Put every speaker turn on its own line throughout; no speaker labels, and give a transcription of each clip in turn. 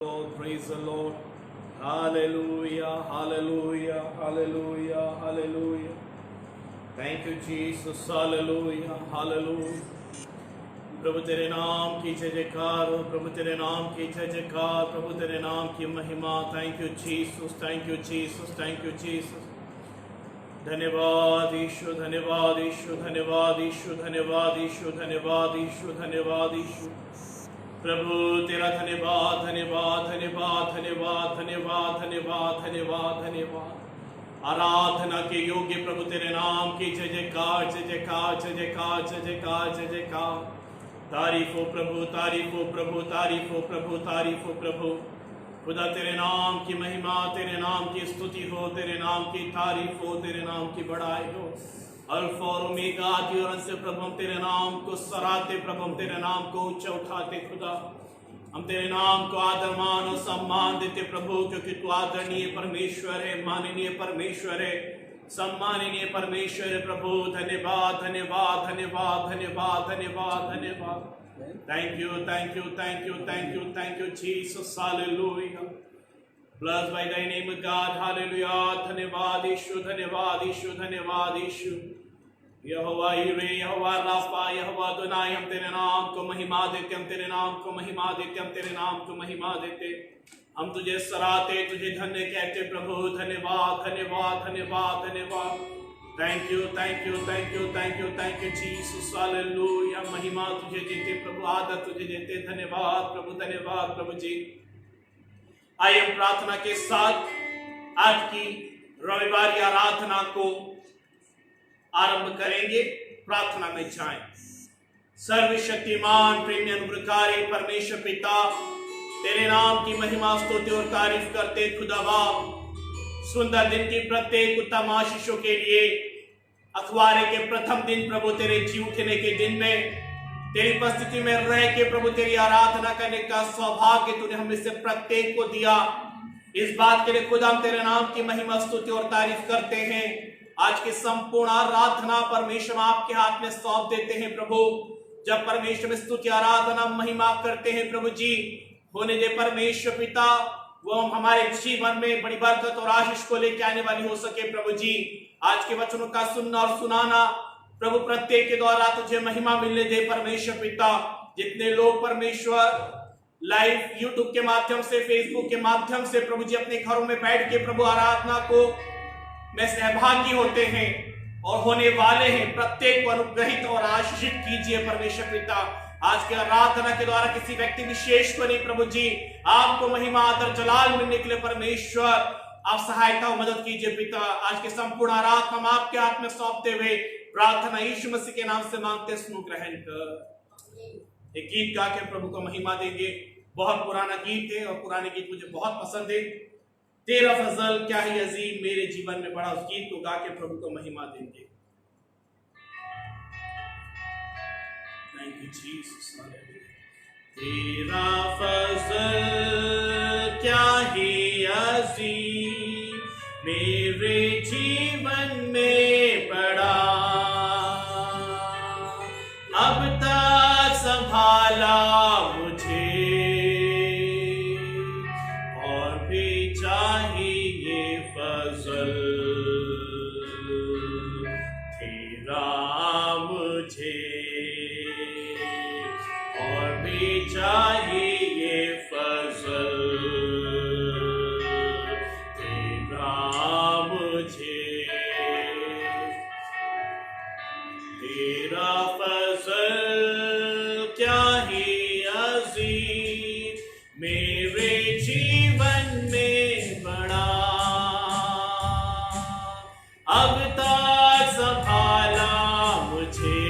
Lord, praise the Lord. Hallelujah, hallelujah, hallelujah, hallelujah. Thank you, Jesus. Hallelujah, hallelujah. प्रभु तेरे नाम की जय जयकार हो, प्रभु तेरे नाम की जय जयकार, प्रभु तेरे नाम की महिमा. Thank you Jesus, thank you Jesus, thank you Jesus. धन्यवाद ईश्वर, धन्यवाद ईश्वर, धन्यवाद ईश्वर, धन्यवाद ईश्वर, धन्यवाद ईश्वर, धन्यवाद ईश्वर. प्रभु तेरा धन्यवाद, धन्यवाद, धन्यवाद, धन्यवाद, धन्यवाद, धन्यवाद, धन्यवाद, धन्यवाद. आराधना के योग्य प्रभु तेरे नाम की जय जयकार, जय जयकार, जय जयकार, जय जयकार, जय जयकार. तारीफ हो प्रभु, तारीफ हो प्रभु, तारीफ हो प्रभु, तारीफ हो प्रभु. खुदा तेरे नाम की महिमा, तेरे नाम की स्तुति हो, तेरे नाम की तारीफ हो, तेरे नाम की बड़ाई हो. अल्फा और ओमेगा, आदि और अंत से प्रभु हम तेरे नाम को सराहते, प्रभु हम तेरे नाम को ऊंचा उठाते. खुदा हम तेरे नाम को आदर मान और सम्मान देते प्रभु, क्योंकि तू आदरणीय परमेश्वर है, माननीय परमेश्वर है, सम्माननीय परमेश्वर है. प्रभु धन्यवाद, धन्यवाद, धन्यवाद, धन्यवाद, धन्यवाद, धन्यवाद. Thank you, thank you, thank you, thank you, thank you Jesus. Hallelujah. Blessed by thy name, God. Hallelujah. धन्यवाद ईश्वर, धन्यवाद ईश्वर, धन्यवाद ईश्वर. यहोवा यीरे, यहोवा राफा, यहोवा अदोनाई, हम तेरे नाम को महिमा देते, हम तेरे नाम को महिमा देते, हम तेरे नाम को महिमा देते. हम तुझे सराहते, तुझे धन्य कहते प्रभु. धन्यवाद, धन्यवाद, धन्यवाद, धन्यवाद. Thank you, thank you, thank you, thank you, thank you Jesus. Hallelujah. महिमा तुझे देते प्रभु, आदर तुझे देते. धन्यवाद प्रभु, धन्यवाद प्रभु जी. आइए हम प्रार्थना के साथ आज की रविवार आराधना को आरंभ करेंगे. प्रार्थना में जाएं. सर्वशक्तिमान प्रेमी अनुग्रहकारी परमेश्वर पिता, तेरे नाम की महिमा स्तुति और तारीफ करते खुदा बाप, सुंदर दिन की प्रत्येक उत्तम आशीषों के लिए अखबारे के प्रथम दिन प्रभु तेरे जी उठने के दिन में तेरी उपस्थिति में रह के प्रभु तेरी आराधना करने का सौभाग्य तूने हमें से प्रत्येक को दिया. इस बात के लिए खुदा हम तेरे नाम की महिमा स्तुति और तारीफ करते हैं. आज की संपूर्ण आराधना परमेश्वर आपके हाथ में सौंप देते हैं प्रभु. जब परमेश्वर में स्तुति आराधना महिमा करते हैं प्रभु जी, होने दे परमेश्वर पिता वो हमारे जीवन में बड़ी बरकत और आशीष को लेके आने वाली हो सके प्रभु जी. आज के वचनों का सुनना और सुनाना प्रभु प्रत्येक के द्वारा तुझे महिमा मिलने दे परमेश्वर पिता. जितने लोग परमेश्वर लाइव यूट्यूब के माध्यम से, फेसबुक के माध्यम से प्रभु जी अपने घरों में बैठ के प्रभु आराधना को में सहभागी होते हैं और होने वाले हैं, प्रत्येक को अनुग्रहित और आशीषित कीजिए परमेश्वर पिता. आज के आराधना के द्वारा किसी व्यक्ति विशेष को नहीं प्रभु जी, आपको महिमा आदर जलाल मिलने के लिए परमेश्वर आप सहायता और मदद कीजिए पिता. आज के संपूर्ण आराधना हम आपके हाथ में सौंपते हुए प्रार्थना यीशु मसीह के नाम से मांगते, सुनो ग्रहण कर. एक गीत गा के प्रभु को महिमा देंगे. बहुत पुराना गीत है और पुराने गीत मुझे बहुत पसंद है. तेरा फजल क्या ही अजीम मेरे जीवन में बड़ा. उस गीत को गा के प्रभु को महिमा देंगे. Thank you Jesus. तेरा फजल क्या ही अजीम मेरे जीवन में बड़ा. अब तक संभाला मुझे और भी चाहिए फजल तेरा मुझे, और भी चाहिए फजल तेरा मुझे. तेरा फजल क्या ही अजीम मेरे जीवन में बड़ा. अब तक संभाला मुझे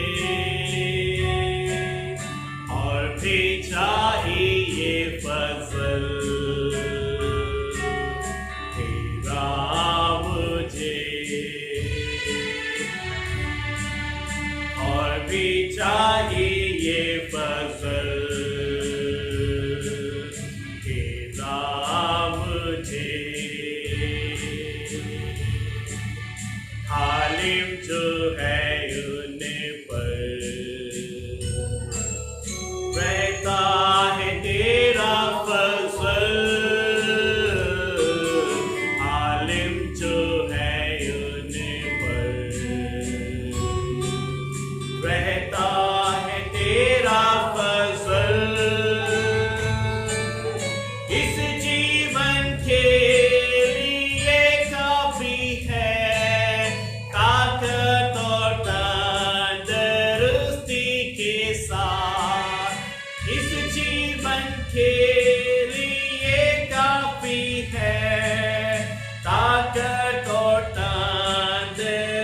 और भी चाहिए फजल तेरा मुझे, और भी चाहिए फजल तेरा मुझे. हालिम जो है उन पर बहता है तेरा फजल इस जीवन के लिए काफी है, ताकत और तंदुरुस्ती के साथ। इस जीवन के लिए काफी है, ताकत और तंदुरुस्ती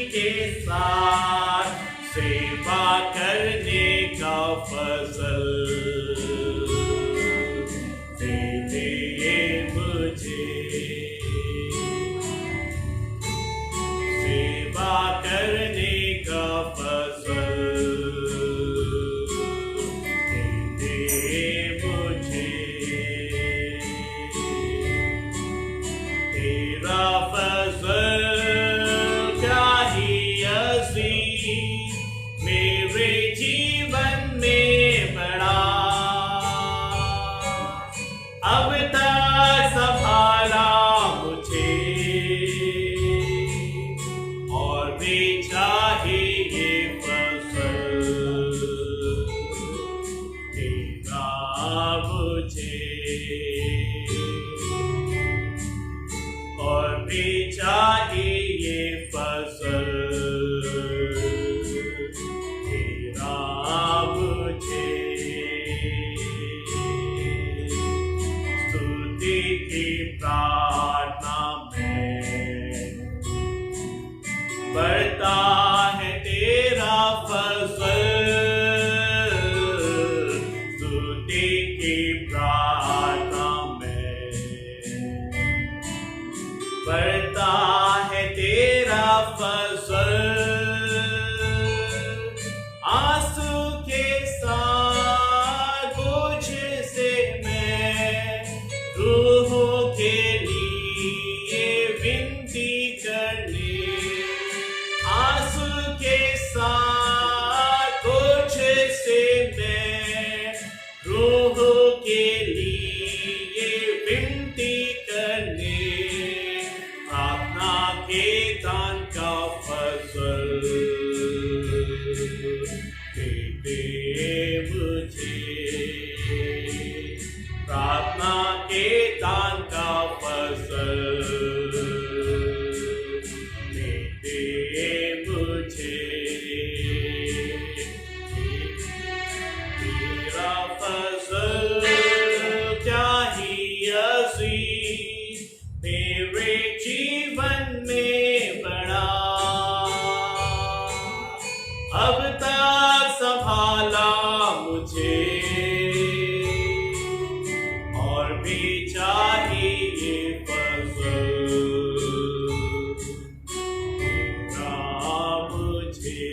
के साथ। सेवा करने का फजल दे दे मुझे, सेवा करने का फजल दे दे मुझे। तेरा फजल क्या ही अज़ीम मेरे जीवन में बड़ा, अब तक संभाला मुझे और भी चाहिए फजल तेरा मुझे, और भी चाहिए फजल तेरा मुझे। स्तुति की प्रार्थना में बढ़ता है तेरा फजल, स्तुति की प्रार्थना में बढ़ता है तेरा फजल। आंसू के साथ बोझ से मैं रूहों के लिए विनती करने, आंसू के साथ बोझ से मैं रूहों के लिए विनती करने, प्रार्थना के दान का फजल दे दे मुझे, प्रार्थना के दान का फजल दे दे मुझे। तेरा फजल क्या ही अज़ीम मेरे जीवन में बड़ा, अब तक संभाला मुझे और भी चाहिए फजल तेरा मुझे,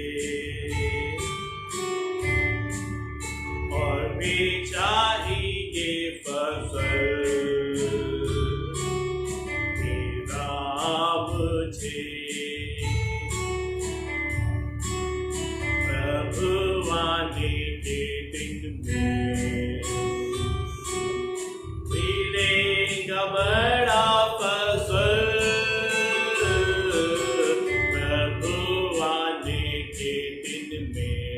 और भी चाहिए फजल तेरा मुझे। प्रभु आने के दिन में मिलेगा बड़ा फजल, प्रभु आने के दिन में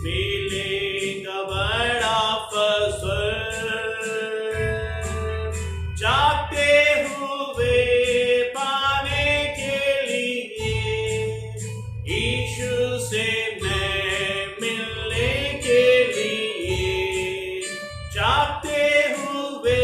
मिलेगा बड़ा फजल। जाते हुए पाने के लिए यीशु से मैं मिलने के लिए, जाते हुए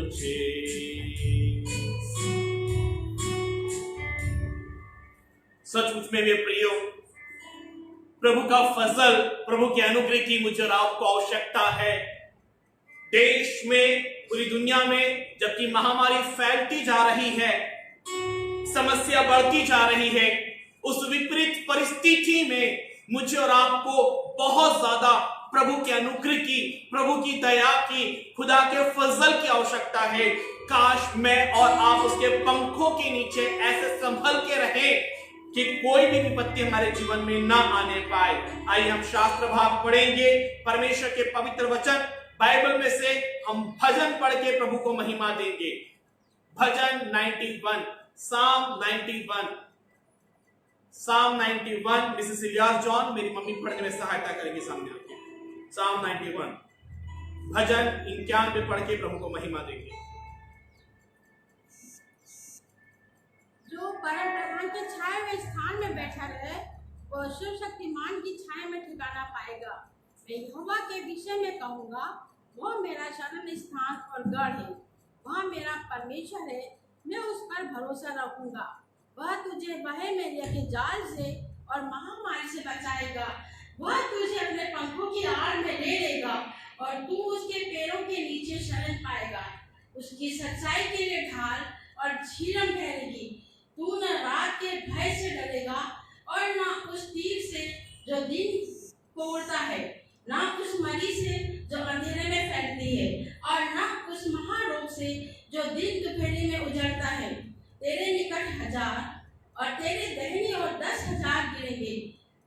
तुझे। सचमुच में वे प्रियो, प्रभु का फजल, प्रभु के अनुग्रह की मुझे और आपको आवश्यकता है। देश में, पूरी दुनिया में जबकि महामारी फैलती जा रही है, समस्या बढ़ती जा रही है, उस विपरीत परिस्थिति में मुझे और आपको बहुत ज्यादा प्रभु के अनुग्रह की, प्रभु की दया की, खुदा के फजल की आवश्यकता है। काश मैं और आप उसके पंखों के नीचे ऐसे संभल के रहें कि कोई भी विपत्ति हमारे जीवन में ना आने पाए। आइए हम शास्त्र भाग पढ़ेंगे, परमेश्वर के पवित्र वचन बाइबल में से हम भजन पढ़ के प्रभु को महिमा देंगे। भजन 91, साम 91, साम 91। मिसेस इलियास जॉन मेरी मम्मी पढ़ने में सहायता करेंगे सामने आके। साम 91, भजन 91 पढ़ के प्रभु को महिमा देंगे।
जो परम प्रधान के छाए हुए स्थान में बैठा रहे, वह शिव शक्तिमान की छाया में ठिकाना पाएगा। मैं यहोवा के विषय में कहूँगा, वह मेरा शरण स्थान और गढ़ है, वह मेरा परमेश्वर है, मैं उस पर भरोसा रखूंगा। वह तुझे बहे मेले के जाल से और महामारी से बचाएगा। वह तुझे अपने पंखों की आड़ में ले लेगा और तू उसके पैरों के नीचे शरण पाएगा। उसकी सच्चाई के लिए ढाल और झीलम ठहरेगी। तू न रात के भय से डरेगा और न उस तीर से जो दिन को उड़ता है, न उस मरी से जो अंधेरे में फैलती है, और न उस महारोग से जो दिन दोपहरी में उजड़ता है। तेरे निकट 1000 और तेरे दाहिनी ओर 10,000 गिरेंगे,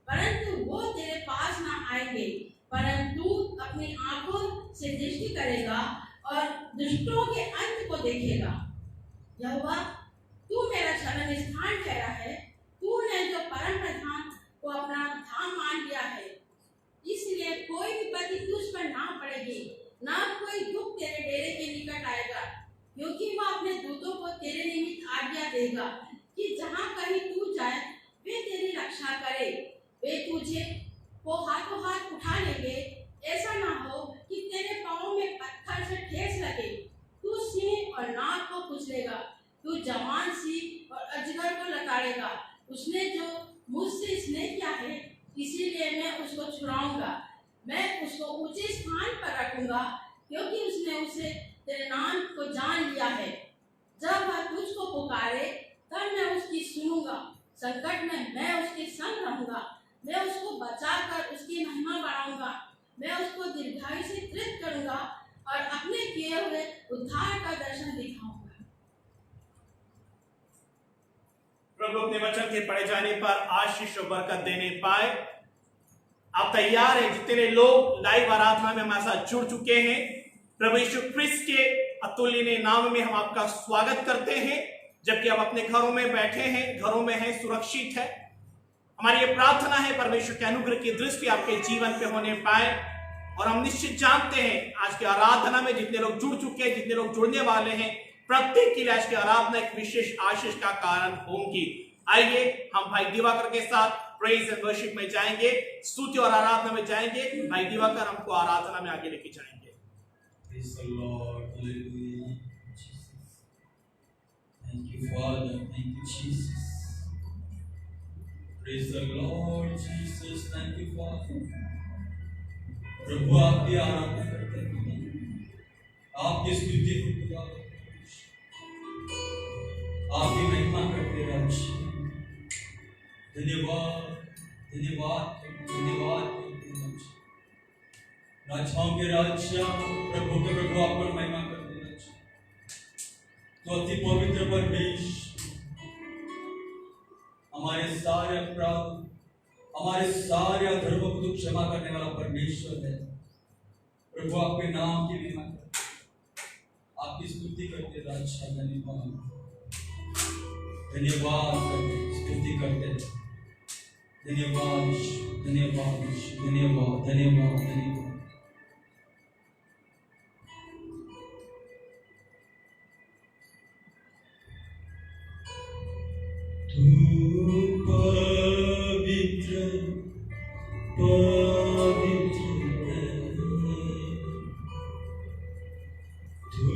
परंतु वो तेरे पास ना आएंगे। परंतु अपनी आंखों से दृष्टि करेगा और दुष्टों के अंत को देखेगा। यहोवा, तू मेरा शरण स्थान ठहरा है। तूने जो परम प्रधान को अपना धाम मान लिया है, इसलिए कोई विपत्ति तुझ पर ना पड़ेगी, ना कोई दुख तेरे डेरे के निकट आएगा, क्योंकि वह अपने दूतों को तेरे निमित्त आज्ञा देगा कि जहाँ कहीं तू जाए वे तेरी रक्षा करे। वे तुझे को हाथों हाथ उठा लेंगे, ऐसा ना हो कि तेरे पाँव में पत्थर से ठेस लगे। तू सिंह और नाग को कुचलेगा, तू जवान सिंह और अजगर को लताड़ेगा। उसने जो मुझसे स्नेह किया है, इसीलिए मैं उसको छुड़ाऊंगा। मैं उसको ऊंचे स्थान पर रखूंगा, क्योंकि उसने उसे तेरे नाम को जान लिया है। जब वह तुझको पुकारे, तब मैं उसकी सुनूंगा। संकट में मैं उसके संग रहूंगा। मैं उसको बचाकर उसकी महिमा बढ़ाऊंगा। मैं उसको दीर्घायु से तृप्त करूंगा और अपने किए हुए उद्धार का दर्शन दिखाऊंगा।
प्रभु अपने वचन के पढ़े जाने पर आशीष और बरकत देने पाए। आप तैयार हैं? जितने लोग लाइव आराधना में हमारे साथ जुड़ चुके हैं, प्रभु यीशु क्रिस्त के अतुल्य नाम में हम आपका स्वागत करते हैं। जबकि आप अपने घरों में बैठे हैं, घरों में हैं, सुरक्षित है, हमारी ये प्रार्थना है परमेश्वर के अनुग्रह की दृष्टि आपके जीवन पे होने पाए। और हम निश्चित जानते हैं आज की आराधना में जितने लोग जुड़ चुके हैं, जितने लोग जुड़ने वाले हैं, प्रत्येक के लिए आज की आराधना एक विशेष आशीष का कारण होगी। आइए हम भाई दिवाकर के साथ प्रेज एंड वर्शिप में जाएंगे, स्तुति और आराधना में जाएंगे। भाई दिवाकर हमको आराधना में आगे लेके जाएंगे।
Praise the Lord. Hallelujah. Jesus. Thank you, Father. Thank you, Jesus. Praise the Lord Jesus. Thank you, Father. प्रभु आपकी आराधना करते हैं, आपकी स्तुति करते हैं, आपकी महिमा करते हैं। धन्यवाद, धन्यवाद, धन्यवाद। राजाओं के राजा, प्रभु के प्रभु आपको महिमा करते हैं। तो अति पवित्र परमेश्वर, हमारे सारे अपराध, हमारे सारे अधर्मों को क्षमा करने वाला परमेश्वर है। प्रभु आपके नाम की महिमा करते, आपकी स्तुति करते राजा। धन्यवाद, धन्यवाद करते, स्तुति करते। धन्यवाद, धन्यवाद, धन्यवाद, धन्यवाद, धन्यवाद। तू पवित्र पवित्र है, तू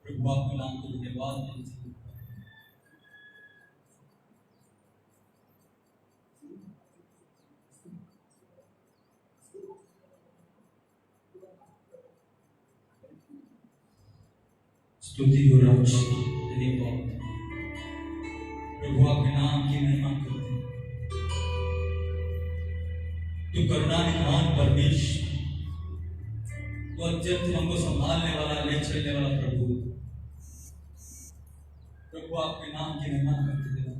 प्रभु आपके नाम को धन्यवाद देते हैं। स्तुति हो रहा धन्यवाद प्रभु आपके नाम की महिमा करते हैं। तू करुणा निधान परमेश्वर, तो अत्यंत हमको संभालने वाला, ले चलने वाला प्रभु आपके नाम की महिमा करते हैं।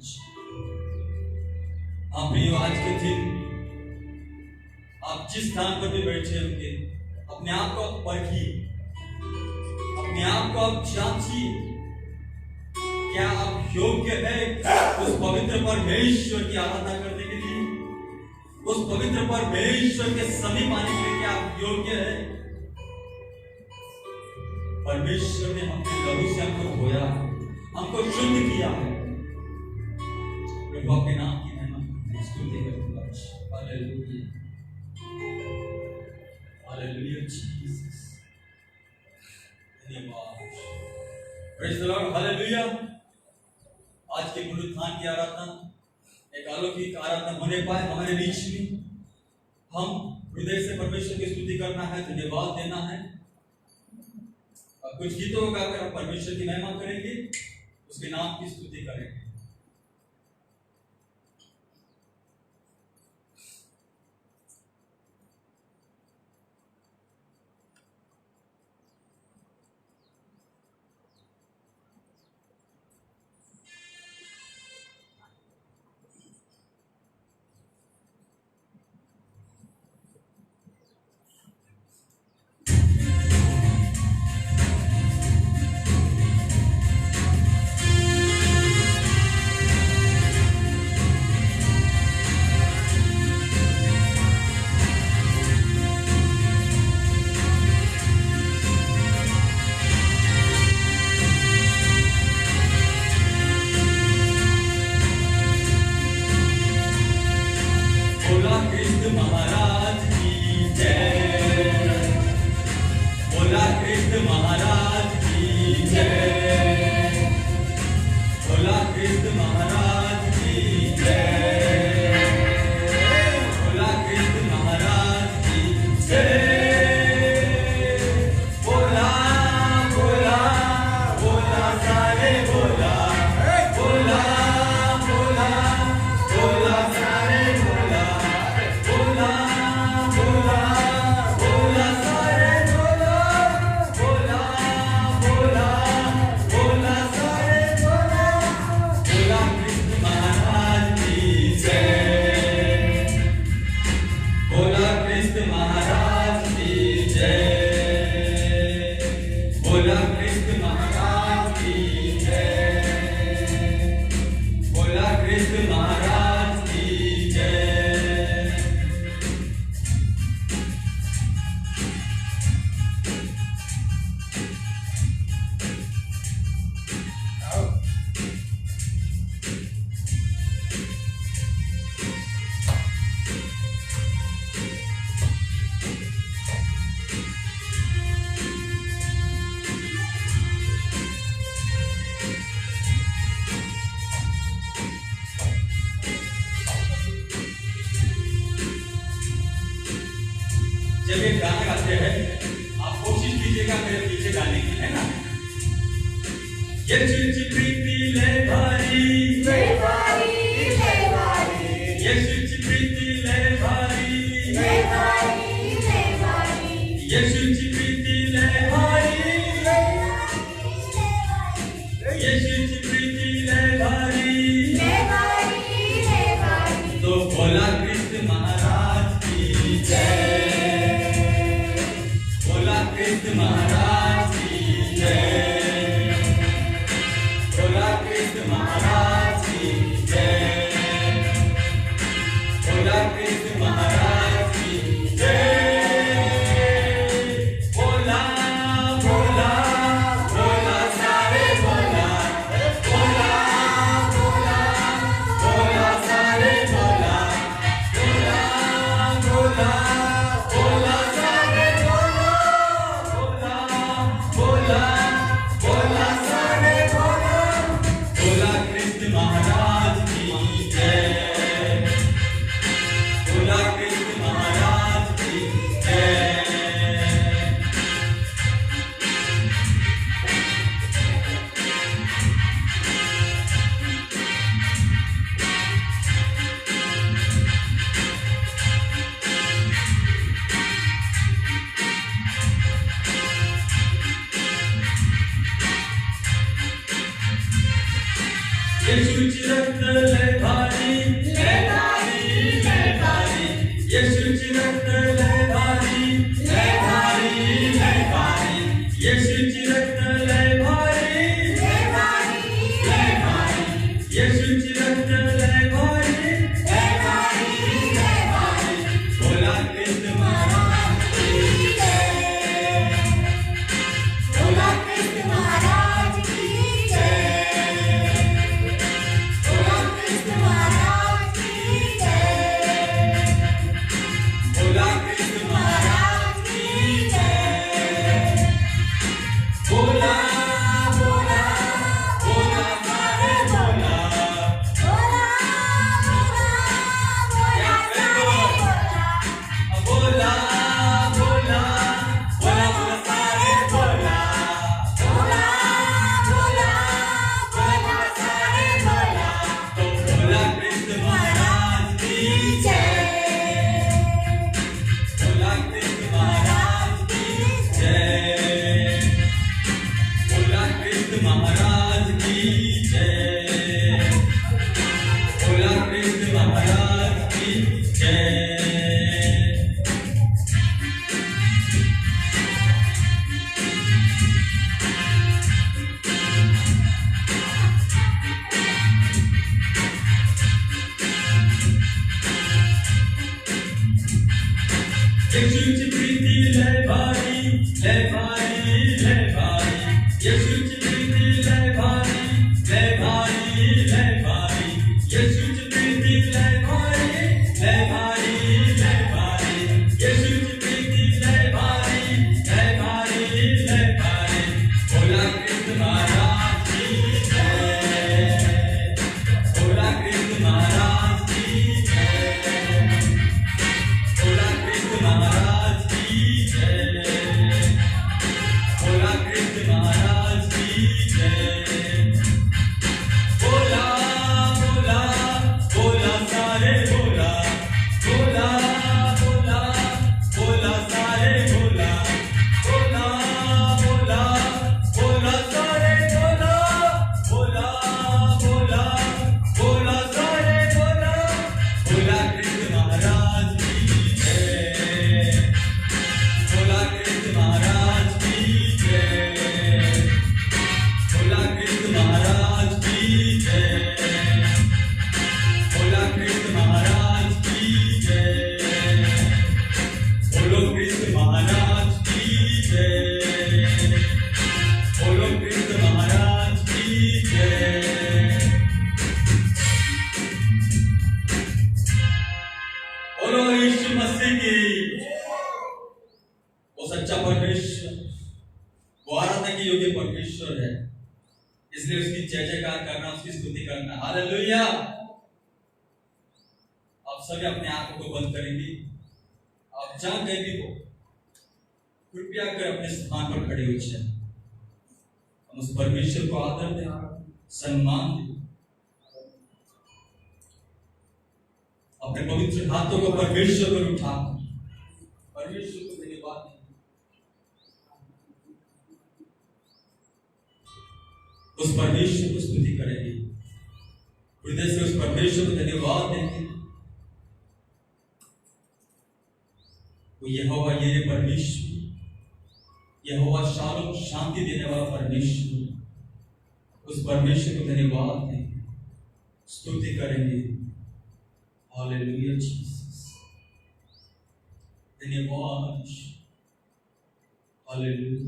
आप प्रियो, आज के दिन आप जिस स्थान पर भी बैठे होंगे, अपने आप को आप परखिए, अपने आप को आप जांचिए, क्या आप योग्य है उस पवित्र परमेश्वर की आराधना करने के लिए, उस पवित्र परमेश्वर के समीप आने के लिए क्या आप योग्य है? परमेश्वर ने अपने लहू से हमको धोया, हमको शुद्ध किया है। प्रभु आपके नाम की महिमा स्तुति करते हैं। हालेलुया, हालेलुया जीसस, धन्यवाद, प्रेज़ द लॉर्ड, हालेलुया। आज के पुनरुत्थान की आराधना एक अलौकिक आराधना होने पाए हमारे बीच में। हम हृदय से परमेश्वर की स्तुति करना है, धन्यवाद देना है, और कुछ गीतों को गाकर हम परमेश्वर की महिमा करेंगे, उसके नाम की स्तुति करेंगे। जब एक गाना गाते हैं, आप कोशिश कीजिएगा मेरे पीछे गाने की, है ना। ये चिच प्रीति ले भारी, ले भारी, ले भारी, ये चिच प्रीति ले भारी, ले भारी, ले भारी, ये चिच प्रीति ले भारी, ले भारी, ये चिच प्रीति ले भारी, ले भारी, ले भारी। तो बोला कृष्ण महाराज की जय, कृष्ण महाराज की जय, बोला कृष्ण महाराज की जय, बोला कृष्ण महाराज की जय, बोला बोला बोला सारे बोला, बोला बोला बोला सारे बोला, बोला बोला बोला सारे बोला, बोला बोला सारे बोला, बोला कृष्ण महाराज की जय, बोला कृष्ण महाराज की जय। यीशु रक्त ले भारी, ले भारी, ले भारी, यीशु रक्त ले भारी, ले भारी, ले भारी, यीशु रक्त ले भारी, ले भारी, ले भारी, यीशु रक्त ले भारी, ले भारी, ले भारी। बोला कृष्ण महाराज की जय, बोला कृष्ण महाराज की जय, बोला कृष्ण यीशुची प्रीती लय भारी, लय भारी, लय भारी। यीशुची प्रीती लय भारी, लय भारी, लय भारी। यीशुची प्रीती लय भारी, लय भारी, लय भारी। यीशुची प्रीती लय भारी, लय भारी, लय भारी। बोला कृष्ण महाराज की जय, बोला कृष्ण महाराज की जय, बोला कृष्ण महाराज की जय, बोला कृष्ण महाराज की जय। बोला बोला बोला सारे बोला, बोला बोला बोला सारे बोला, बोला बोला बोला सारे बोला, बोला बोला बोला सारे बोला। बोला कृष्ण महाराज की जय, बोला कृष्ण महाराज की जय, बोला कृष्ण महाराज की जय, बोला कृष्ण महाराज की जय, बोलो कृष्ण महाराज की जय, बोलो कृष्ण महाराज की जय, बोलो यीशु मसीह की। वो सच्चा परमेश्वर, वो आराधना के योग्य परमेश्वर है, इसलिए उसकी जय जयकार करना, उसकी स्तुति करना। हालेलुया। आप सभी अपने आंखों को बंद करेंगे, आप जहां कहीं भी हो कृपया कर अपने स्थान पर खड़े हो जाए। हम उस परमेश्वर को आदर दें, सम्मान दें। अपने पवित्र हाथों को परमेश्वर पर उठा, परमेश्वर को धन्यवाद दें। उस परमेश्वर को स्तुति करेंगे, हृदय से उस परमेश्वर को धन्यवाद देंगे। वो यहोवा ये परमेश्वर, यहोवा शालोम शांति देने वाला परमेश्वर, उस परमेश्वर को धन्यवाद देंगे, स्तुति करेंगे। हालेलुया जीसस, धन्यवाद, हालेलुया,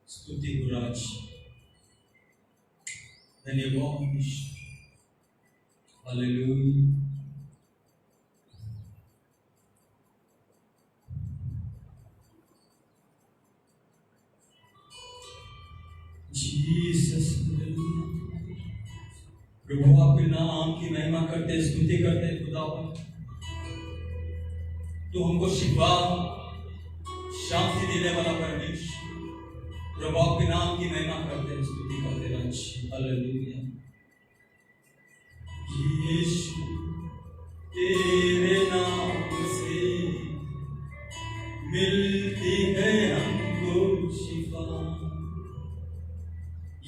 स्तुति हो राज, धन्यवाद, हालेलुया। जीसस, प्रभु आपके नाम की महिमा करते, स्तुति करते खुदावन। तू हमको शिफा, शांति देने वाला परमेश्वर, प्रभु आपके नाम की महिमा करते, स्तुति करते राज। हालेलुया। यीशु तेरे नाम से मिलती है हमको शिफा,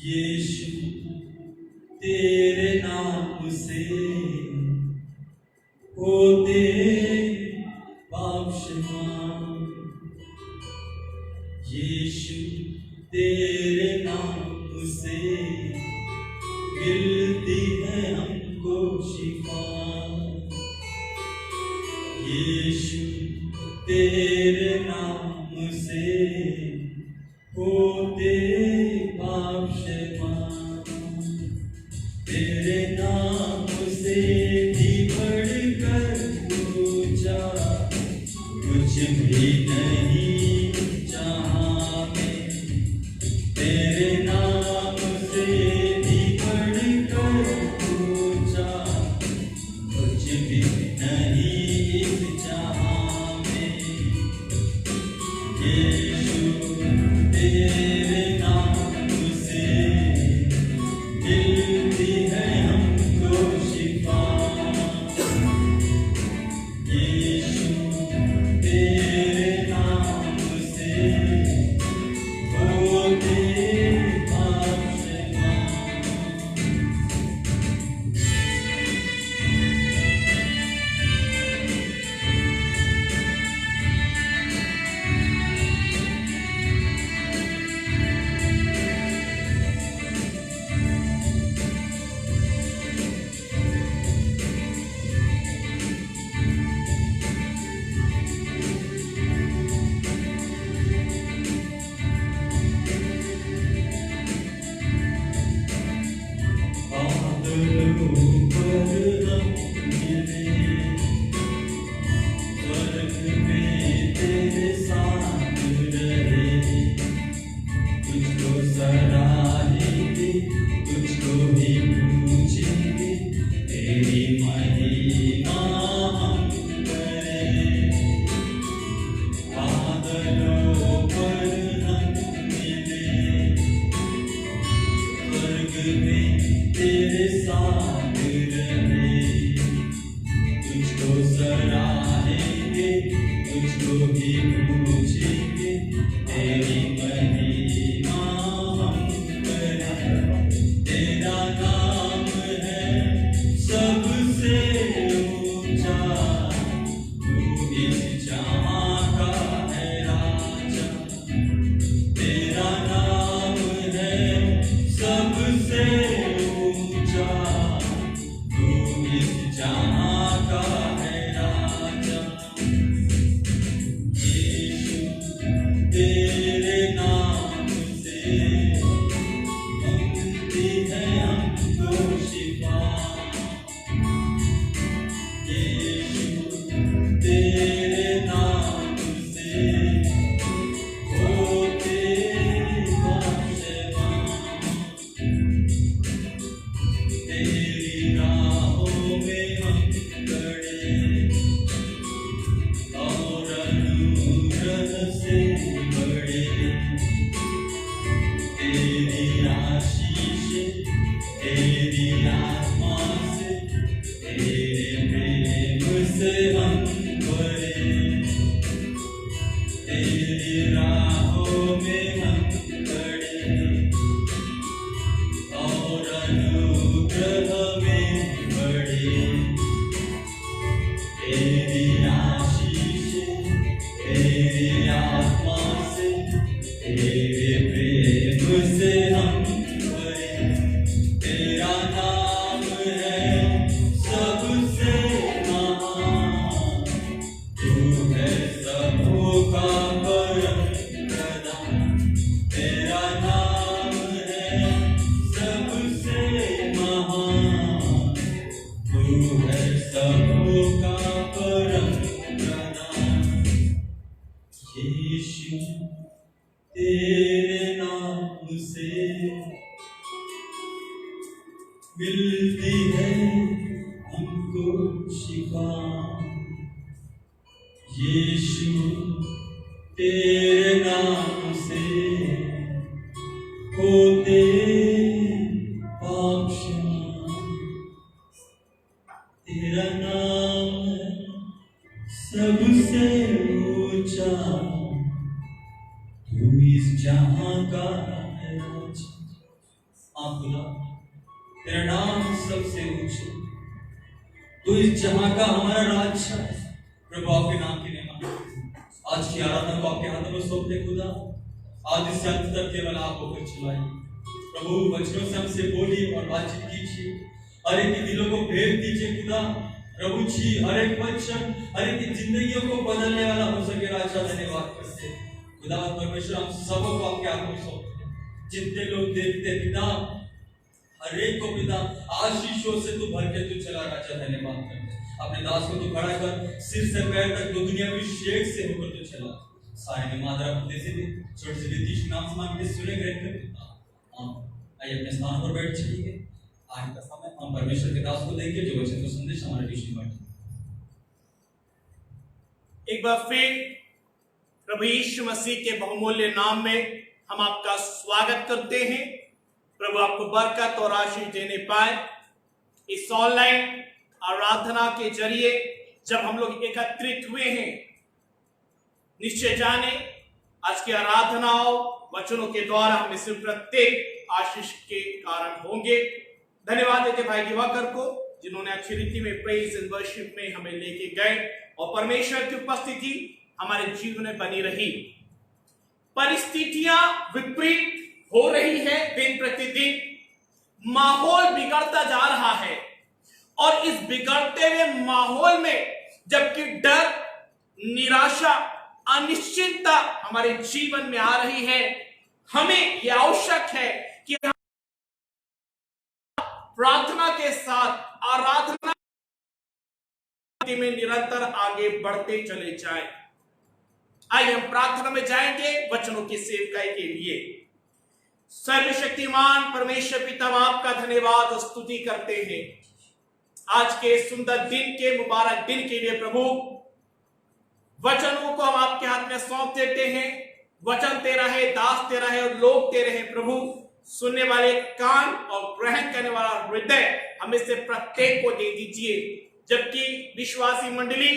यीशु तेरे नाम से होते पाप क्षमा, यीशु तेरे नाम से मिलती है हमको शिफा, यीशु तेरे नाम से होते पाप क्षमा, तेरे नाम से भी बढ़कर ऊंचा कुछ भी नहीं जहां में, तेरे नाम से भी बढ़कर ऊंचा कुछ भी नहीं इस जहां में, यीशु तेरे नाम से मिलती है हमको शिफा, यीशु तेरे नाम से होते पाप क्षमा। महिमा हम करें, बादलों पर हम मिले, स्वर्ग में तेरे साथ रहे, तुझको सराहेंगे, तुझको ही पूछेंगे, तेरी महिमा हम करें। तेरा नाम है सबसे ऊंचा, तू इस जहां का है राजा। तेरा नाम है सबसे ऊंचा, तू इस जहां का है राजा। यीशु तेरे नाम से मिलती है हमको शिफा। यीशु तेरे नाम से होते बख्शवान। तेरी राहों में हम खड़े और अनुग्रह से बड़े, तेरी आशीष तेरी आत्मा से, तेरे प्रेम से हम भरे। तेरी राहों में हम खड़े और अनुग्रह में बड़े, तेरी आशीष तेरी आत्मा से, तेरे प्रेम से हम भरे। तेरा नाम है सबसे महान, तू है सबों का परम प्रधान। तेरा नाम है सबसे महान, तू है सबों का परम प्रधान। यीशु तेरे नाम से मिलती है हमको शिफा। यीशु तेरे नाम से होते बख्शवान। तेरा नाम है सबसे ऊंचा, तू इस जहां का है राजा। आप खुदा, तेरा नाम सबसे ऊंचे, तू इस जहां का हमारा राजा है। प्रभु आपके नाम की महिमा, आज की आराधना को आपके हाथों में सौंपते खुदा, आज इस अंत तक केवल आप होकर चलाइए। प्रभु वचनों से हमसे बोलिए और बातचीत कीजिए, हर एक के दिलों को भेद दीजिए खुदा। प्रभु जी हर एक वचन हर एक की जिंदगियों को बदलने वाला हो सके राजा। धन्यवाद करते खुदा परमेश्वर, हम सबों को आपके हाथों में सौंपते हैं। जितने लोग देखते पिता, हर एक को पिता आशीषों से तू भर के तू चला राजा। धन्यवाद करते अपने दास को तू खड़ा कर, सिर से पैर तक दुनिया में शेख से होकर तू चला। सारे में मादरा पुत्र से भी छोटे से भी नाम से मांगते सुने ग्रहण कर पिता। आइए अपने स्थान पर बैठ जाइए। आज का समय हम परमेश्वर के दास को देंगे जो वचन को संदेश हमारे बीच में बांटे।
एक बार फिर प्रभु यीशु मसीह के बहुमूल्य नाम में हम आपका स्वागत करते हैं। प्रभु आपको बरकत और आशीष देने पाए। इस ऑनलाइन आराधना के जरिए जब हम लोग एकत्रित हुए हैं, निश्चय जाने आज की आराधनाओं वचनों के द्वारा हमें सिर्फ प्रत्येक आशीष के कारण होंगे। धन्यवाद देते भाई दिवाकर को, जिन्होंने अच्छी रीति में प्रेज एंड वर्शिप में हमें लेके गए और परमेश्वर की उपस्थिति हमारे जीवन में बनी रही। परिस्थितियां विपरीत हो रही है, दिन प्रतिदिन माहौल बिगड़ता जा रहा है और इस बिगड़ते हुए माहौल में जबकि डर, निराशा, अनिश्चितता हमारे जीवन में आ रही है, हमें यह आवश्यक है कि प्रार्थना के साथ आराधना में निरंतर आगे बढ़ते चले जाएं। आइए हम प्रार्थना में जाएंगे वचनों की सेवकाई के लिए। सर्वशक्तिमान परमेश्वर पिता, आपका धन्यवाद और स्तुति करते हैं। आज के सुंदर दिन के, मुबारक दिन के लिए प्रभु वचनों को हम आपके हाथ में सौंप देते हैं। वचन तेरा है, दास तेरा है और लोग तेरे हैं प्रभु। सुनने वाले कान और ग्रहण करने वाला हृदय हमें से प्रत्येक को दे दीजिए। जबकि विश्वासी मंडली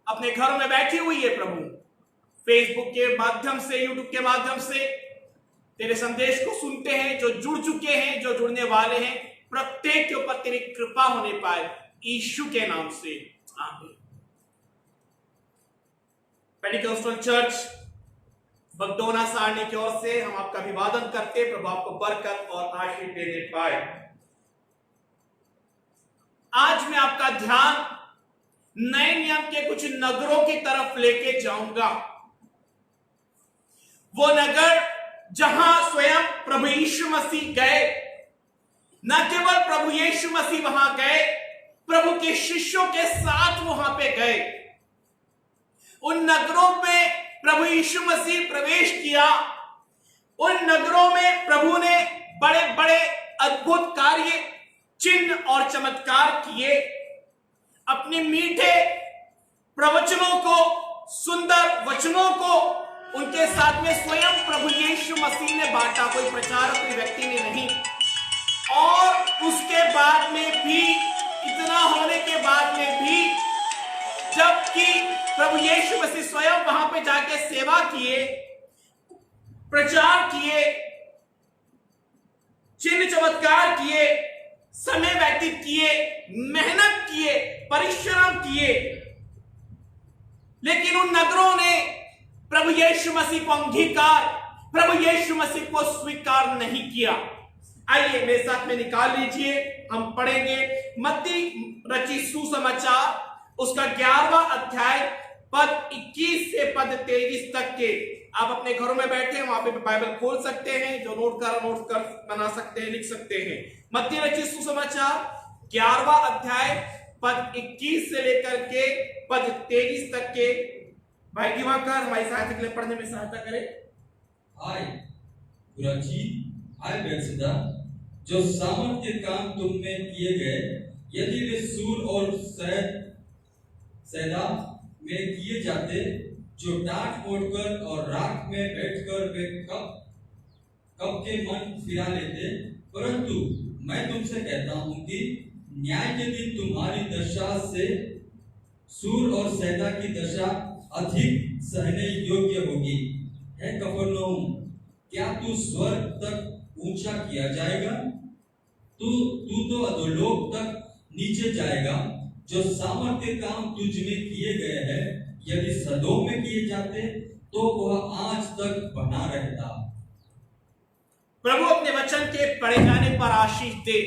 अपने घरों में बैठी हुई है प्रभु, फेसबुक के माध्यम से, यूट्यूब के माध्यम से तेरे संदेश को सुनते हैं, जो जुड़ चुके हैं, जो जुड़ने वाले हैं, प्रत्येक के ऊपर तेरी कृपा होने पाए, यीशु के नाम से आमीन। पेंटिकॉस्टल चर्च बगदोना सारणी की ओर से हम आपका अभिवादन करते, प्रभु आपको बरकत और आशीष देने पाए। आज मैं आपका ध्यान नए नियम के कुछ नगरों की तरफ लेके जाऊंगा। वो नगर जहां स्वयं प्रभु यीशु मसीह गए। न केवल प्रभु यीशु मसीह वहां गए, प्रभु के शिष्यों के साथ वहां पे गए। उन नगरों में प्रभु यीशु मसीह प्रवेश किया। उन नगरों में प्रभु ने बड़े बड़े अद्भुत कार्य, चिन्ह और चमत्कार किए। अपने मीठे प्रवचनों को, सुंदर वचनों को उनके साथ में स्वयं प्रभु यीशु मसीह ने बांटा, कोई प्रचारक, कोई व्यक्ति ने नहीं। और उसके बाद में भी, इतना होने के बाद में भी, जबकि प्रभु यीशु मसीह स्वयं वहां पे जाके सेवा किए, प्रचार किए, चिन्ह चमत्कार किए, समय व्यतीत किए, मेहनत किए, परिश्रम किए, लेकिन उन नगरों ने प्रभु यीशु मसीह को अंगीकार, प्रभु यीशु मसीह को स्वीकार नहीं किया। आइए मेरे साथ में निकाल लीजिए, हम पढ़ेंगे मत्ती रचित सुसमाचार उसका 11वां अध्याय पद 21 से पद 23 तक के। आप अपने घरों में बैठे हैं, वहां पे बाइबल खोल सकते हैं, जो नोट कर बना सकते हैं, लिख सकते हैं। मत्ती रचित सुसमाचार 11वां अध्याय पद 21 से लेकर के पद 23 तक के। भाई दिवाकर हमारी सहायता के लिए पढ़ने में सहायता करें।
हाय खुराजीन, हाय बेतसदा, जो सामर्थ के काम तुमने किए गए, यदि वे सूर और सैदा में किए जाते, जो डांट मोड़कर और राख में बैठकर वे कब के मन फिरा लेते, परंतु मैं तुमसे कहता हूं कि न्याय के दिन तुम्हारी दशा से सूर और सैदा की दशा अधिक सहने योग्य होगी। है कफरनहूम, क्या तू स्वर्ग तक ऊंचा किया जाएगा? तू तो अधोलोक तक नीचे जाएगा। जो सामर्थ्य काम तुझ में किए गए हैं, यदि सदोम में किए जाते तो वह आज तक बना रहता।
प्रभु अपने वचन के पढ़े जाने पर आशीष दे।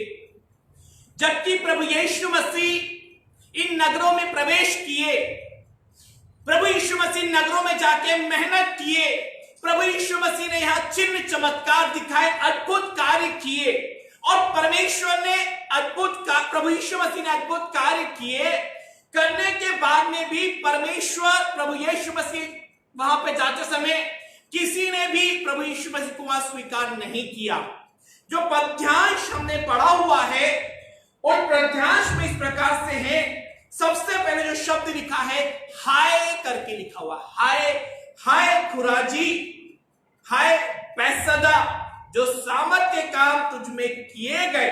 जबकि प्रभु यीशु मसीह इन नगरों में प्रवेश किए, प्रभु यीशु मसीह नगरों में जाके मेहनत किए, प्रभु यीशु मसीह ने यहां चिन्ह चमत्कार दिखाए, अद्भुत कार्य किए, और परमेश्वर ने प्रभु यीशु मसीह ने अद्भुत कार्य किए। करने के बाद में भी परमेश्वर प्रभु यीशु मसीह वहां पे जाते समय किसी ने भी प्रभु यीशु मसीह को वहां स्वीकार नहीं किया। जो पद्यांश हमने पढ़ा हुआ है, और पद्यांश में इस प्रकार से है। सबसे पहले जो शब्द लिखा है, हाय करके लिखा हुआ, हाय हाय खुराजी, हाय बेतसदा, जो सामर्थ्य काम तुझ में किए गए,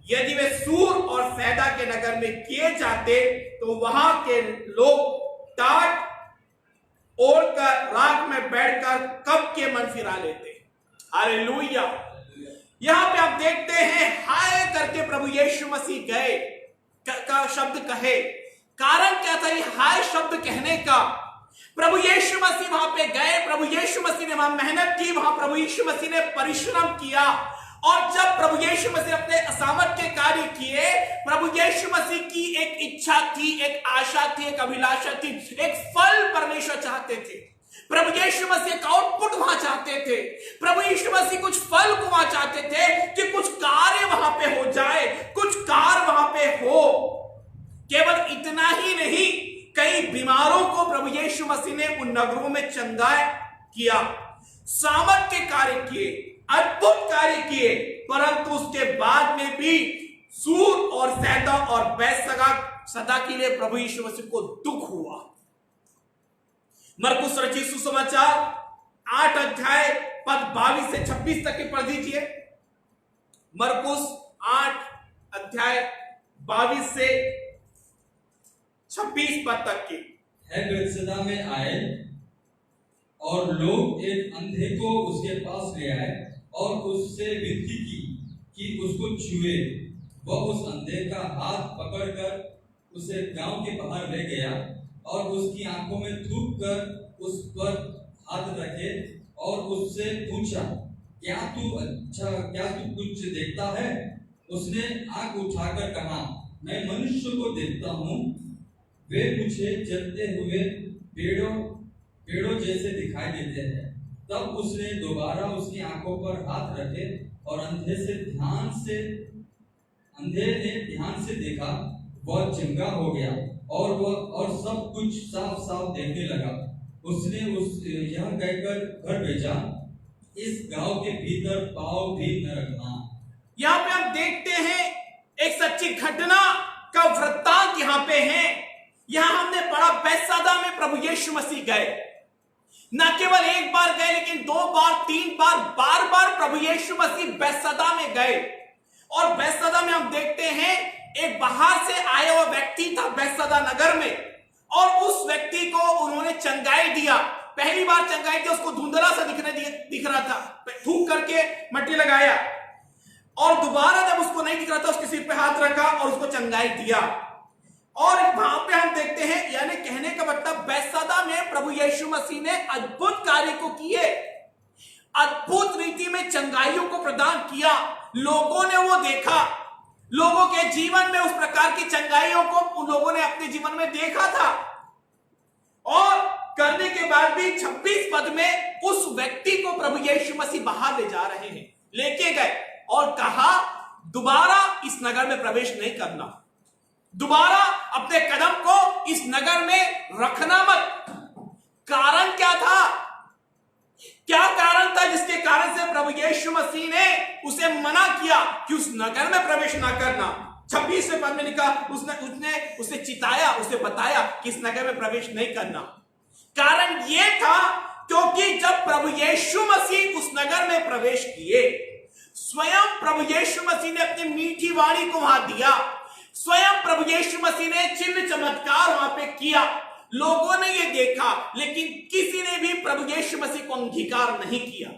यदि वे सूर और सैदा के नगर में किए जाते, तो वहां के लोग टाट ओढ़कर राख में बैठकर कब के मन फिरा लेते। हालेलुया। यहां पे आप देखते हैं हाय करके प्रभु यीशु मसीह गए का शब्द कहे। कारण क्या था ये हाय शब्द कहने का? प्रभु यीशु मसीह वहां पे गए, प्रभु यीशु मसीह ने वहां मेहनत की, वहां प्रभु यीशु मसीह ने परिश्रम किया, और जब प्रभु यीशु मसीह अपने असामर्थ्य कार्य किए, प्रभु यीशु मसीह की एक इच्छा थी, एक आशा थी, एक अभिलाषा थी, एक फल परमेश्वर चाहते थे। प्रभु यीशु मसीह का आउटपुट वहां चाहते थे। प्रभु यीशु मसीह कुछ फल को वहां चाहते थे कि कुछ कार्य वहां पे हो जाए, कुछ कार्य वहां पे हो। केवल इतना ही नहीं, कई बीमारों को प्रभु यीशु मसीह ने उन नगरों में चंगा किया, सामर्थ्य कार्य किए, अद्भुत कार्य किए, परंतु उसके बाद में भी सूर और सैदा और बैतसगा सदा के लिए प्रभु यीशु मसीह को दुख हुआ। मरकुस रचित सुसमाचार 8 अध्याय पद 22 से 26 तक के पढ़ दीजिए। मरकुस 8 अध्याय 22 से 26 पद तक के।
है बैतसैदा में आए और लोग एक अंधे को उसके पास ले आए और उससे विनती की कि उसको छुए। वह उस अंधे का हाथ पकड़कर उसे गांव के बाहर ले गया और उसकी आंखों में थूक कर उस पर हाथ रखे और उससे पूछा, क्या तू कुछ देखता है? उसने आंख उठाकर कहा, मैं मनुष्य को देखता हूँ, वे मुझे चलते हुए पेड़ों जैसे दिखाई देते हैं। तब उसने दोबारा उसकी आंखों पर हाथ रखे और अंधे ने ध्यान से देखा। वह चंगा हो गया और सब कुछ साफ साफ देखने लगा। उसने यह कहकर घर भेजा, इस गांव के भीतर पाँव भी न रखना।
यहां पे हम देखते हैं एक सच्ची घटना का वृत्तांत यहां पे है। यहां हमने पढ़ा बैतसैदा में प्रभु यीशु मसीह गए, न केवल एक बार गए लेकिन 2 बार 3 बार, बार बार प्रभु यीशु मसीह बैतसैदा में गए। और बैतसैदा में हम देखते हैं एक बाहर से आया हुआ व्यक्ति था बैतसैदा नगर में, और उस व्यक्ति को उन्होंने चंगाई दिया। पहली बार चंगाई दिया, उसको धुंधला सा दिख रहा था, थूक करके मट्टी लगाया, और दोबारा जब उसको नहीं दिख रहा था उसके सिर पे हाथ रखा और उसको चंगाई दिया। और वहां पे हम देखते हैं, यानी कहने का मतलब बैतसैदा में प्रभु यीशु मसीह ने अद्भुत कार्य को किए, अद्भुत रीति में चंगाइयों को प्रदान किया। लोगों ने वो देखा, लोगों के जीवन में उस प्रकार की चंगाइयों को उन लोगों ने अपने जीवन में देखा था। और करने के बाद भी 26 पद में उस व्यक्ति को प्रभु यीशु मसीह बाहर ले जा रहे हैं, लेके गए और कहा दोबारा इस नगर में प्रवेश नहीं करना, दोबारा अपने कदम को इस नगर में रखना मत। कारण क्या था? क्या कारण था जिसके कारण से प्रभु यीशु मसीह ने उसे मना किया कि उस नगर में प्रवेश ना करना? 26वें पद में लिखा, उसने उसे चिताया, उसे बताया कि इस नगर में प्रवेश नहीं करना। कारण यह था क्योंकि जब प्रभु यीशु मसीह उस नगर में प्रवेश किए, स्वयं प्रभु यीशु मसीह ने अपनी मीठी वाणी को वहां दिया, स्वयं प्रभु यीशु मसीह ने चिन्ह चमत्कार वहां पे किया। लोगों ने ये देखा, लेकिन किसी ने भी प्रभु यीशु मसीह को अंगीकार नहीं किया,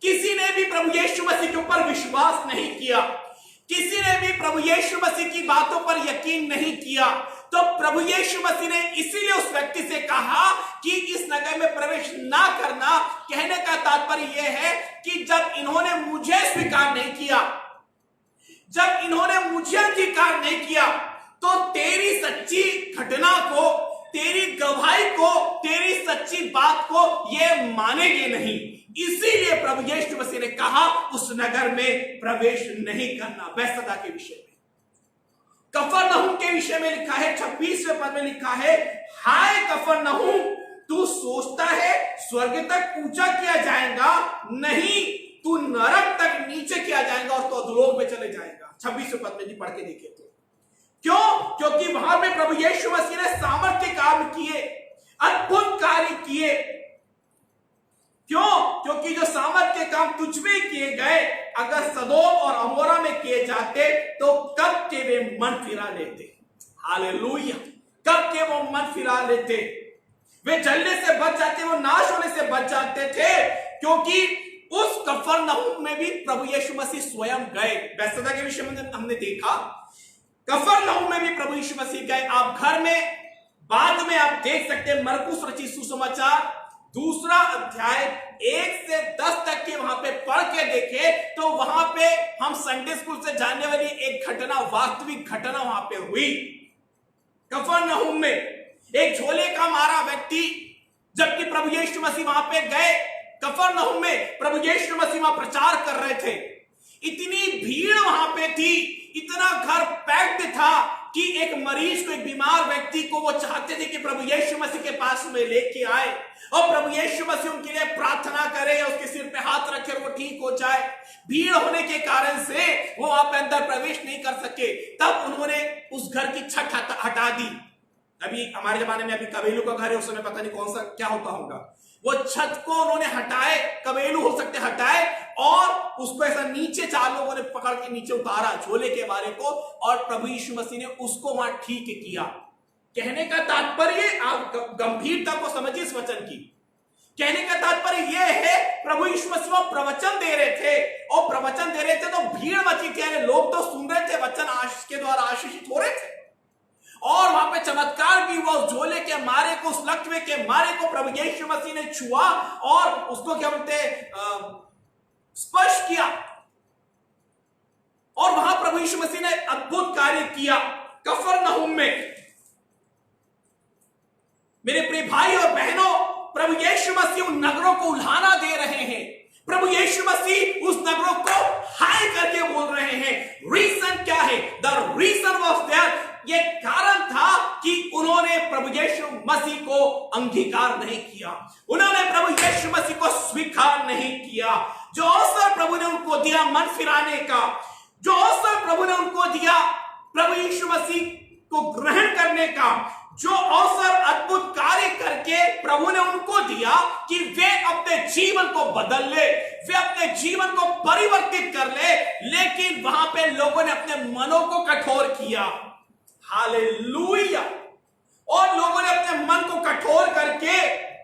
किसी ने भी प्रभु यीशु मसीह के ऊपर विश्वास नहीं किया, किसी ने भी प्रभु यीशु मसीह की बातों पर यकीन नहीं किया। तो प्रभु यीशु मसीह ने इसीलिए उस व्यक्ति से कहा कि इस नगर में प्रवेश ना करना। कहने का तात्पर्य यह है कि जब इन्होंने मुझे स्वीकार नहीं किया, जब इन्होंने मुझे अंगीकार नहीं किया, तो तेरी सच्ची घटना को, तेरी गवाही को, तेरी सच्ची बात को ये मानेंगे नहीं। इसीलिए प्रभु यीशु मसीह ने कहा उस नगर में प्रवेश नहीं करना। बैतसैदा के विषय में, कफरनहूम के विषय में लिखा है, 26वें पद में लिखा है, हाय कफरनहूम, तू सोचता है स्वर्ग तक ऊंचा किया जाएगा? नहीं, तू नरक तक नीचे किया जाएगा और तो अधोलोक में चले जाएगा। 26वें पद में जी पढ़ के देखिए तो। क्यों? क्योंकि वहां पे प्रभु यीशु मसीह ने सामर्थ्य काम किए, अद्भुत कार्य किए। क्यों? क्योंकि जो सामर्थ्य काम तुझ में किए गए, अगर सदोम और अमोरा में किए जाते तो कब के वे मन फिरा लेते। हालेलुया! कब के वो मन फिरा लेते, वे जलने से बच जाते, वो नाश होने से बच जाते थे। क्योंकि उस कफरनहूम में भी प्रभु यीशु मसीह स्वयं गए। बैतसैदा के विषय में हमने देखा, कफरनहूम में भी प्रभु यीशु मसीह गए। आप घर में बाद में आप देख सकते हैं, मरकुस रचित सुसमाचार 2 अध्याय 1 से 10 तक के वहां पे पढ़ के देखे तो वहां पे हम संडे स्कूल से जानने वाली एक घटना, वास्तविक घटना वहां पे हुई। कफरनहूम में एक झोले का मारा व्यक्ति, जबकि प्रभु यीशु मसीह वहां पे गए, कफरनहूम में प्रभु यीशु मसीह वहां प्रचार कर रहे थे। इतनी भीड़ वहां पे थी, इतना घर पैक्ड था कि एक मरीज को, एक बीमार व्यक्ति को वो चाहते थे कि प्रभु यीशु मसीह के पास में लेके आए और प्रभु यीशु मसीह उनके लिए प्रार्थना करे या उसके सिर पे हाथ रखे और वो ठीक हो जाए। भीड़ होने के कारण से वो वहां पे अंदर प्रवेश नहीं कर सके। तब उन्होंने उस घर की छत हटा दी। अभी हमारे जमाने में अभी कबीलू का घर है, उस समय पता नहीं कौन सा क्या होता होगा। वो छत को उन्होंने हटाए, कबीलू हो सकते हटाए, और उसको ऐसा नीचे 4 लोगों ने पकड़ के नीचे उतारा झोले के बारे को, और प्रभु यीशु मसीह ने उसको वहां ठीक किया। कहने का तात्पर्य, आप गंभीरता को समझिए इस वचन की। कहने का तात्पर्य यह है, प्रभु यीशु मसीह प्रवचन दे रहे थे, और प्रवचन दे रहे थे तो भीड़ मची थी, लोग तो सुन रहे थे, वचन के द्वारा आशीषित हो रहे थे, और वहां पे चमत्कार भी हुआ। उस झोले के मारे को, उस लकवे के मारे को प्रभु यीशु मसीह ने छुआ और उसको क्या बोलते स्पर्श किया, और वहां प्रभु यीशु मसीह ने अद्भुत कार्य किया कफरनहूम में। मेरे प्रिय भाई और बहनों, प्रभु यीशु मसीह उन नगरों को उल्हाना दे रहे हैं। प्रभु यीशु मसीह उस नगरों को हाय करके बोल रहे हैं। रीजन क्या है? द रीजन वाज देयर, ये कारण था कि उन्होंने प्रभु यीशु मसीह को अंगीकार नहीं किया, उन्होंने प्रभु यीशु मसीह को स्वीकार नहीं किया। जो अवसर प्रभु ने उनको दिया मन फिराने का, जो अवसर प्रभु ने उनको दिया प्रभु यीशु मसीह को ग्रहण करने का, जो अवसर अद्भुत कार्य करके प्रभु ने उनको दिया कि वे अपने जीवन को बदल ले, वे अपने जीवन को परिवर्तित कर ले, लेकिन वहां पे लोगों ने अपने मनों को कठोर किया। हालेलुया। और लोगों ने अपने मन को कठोर करके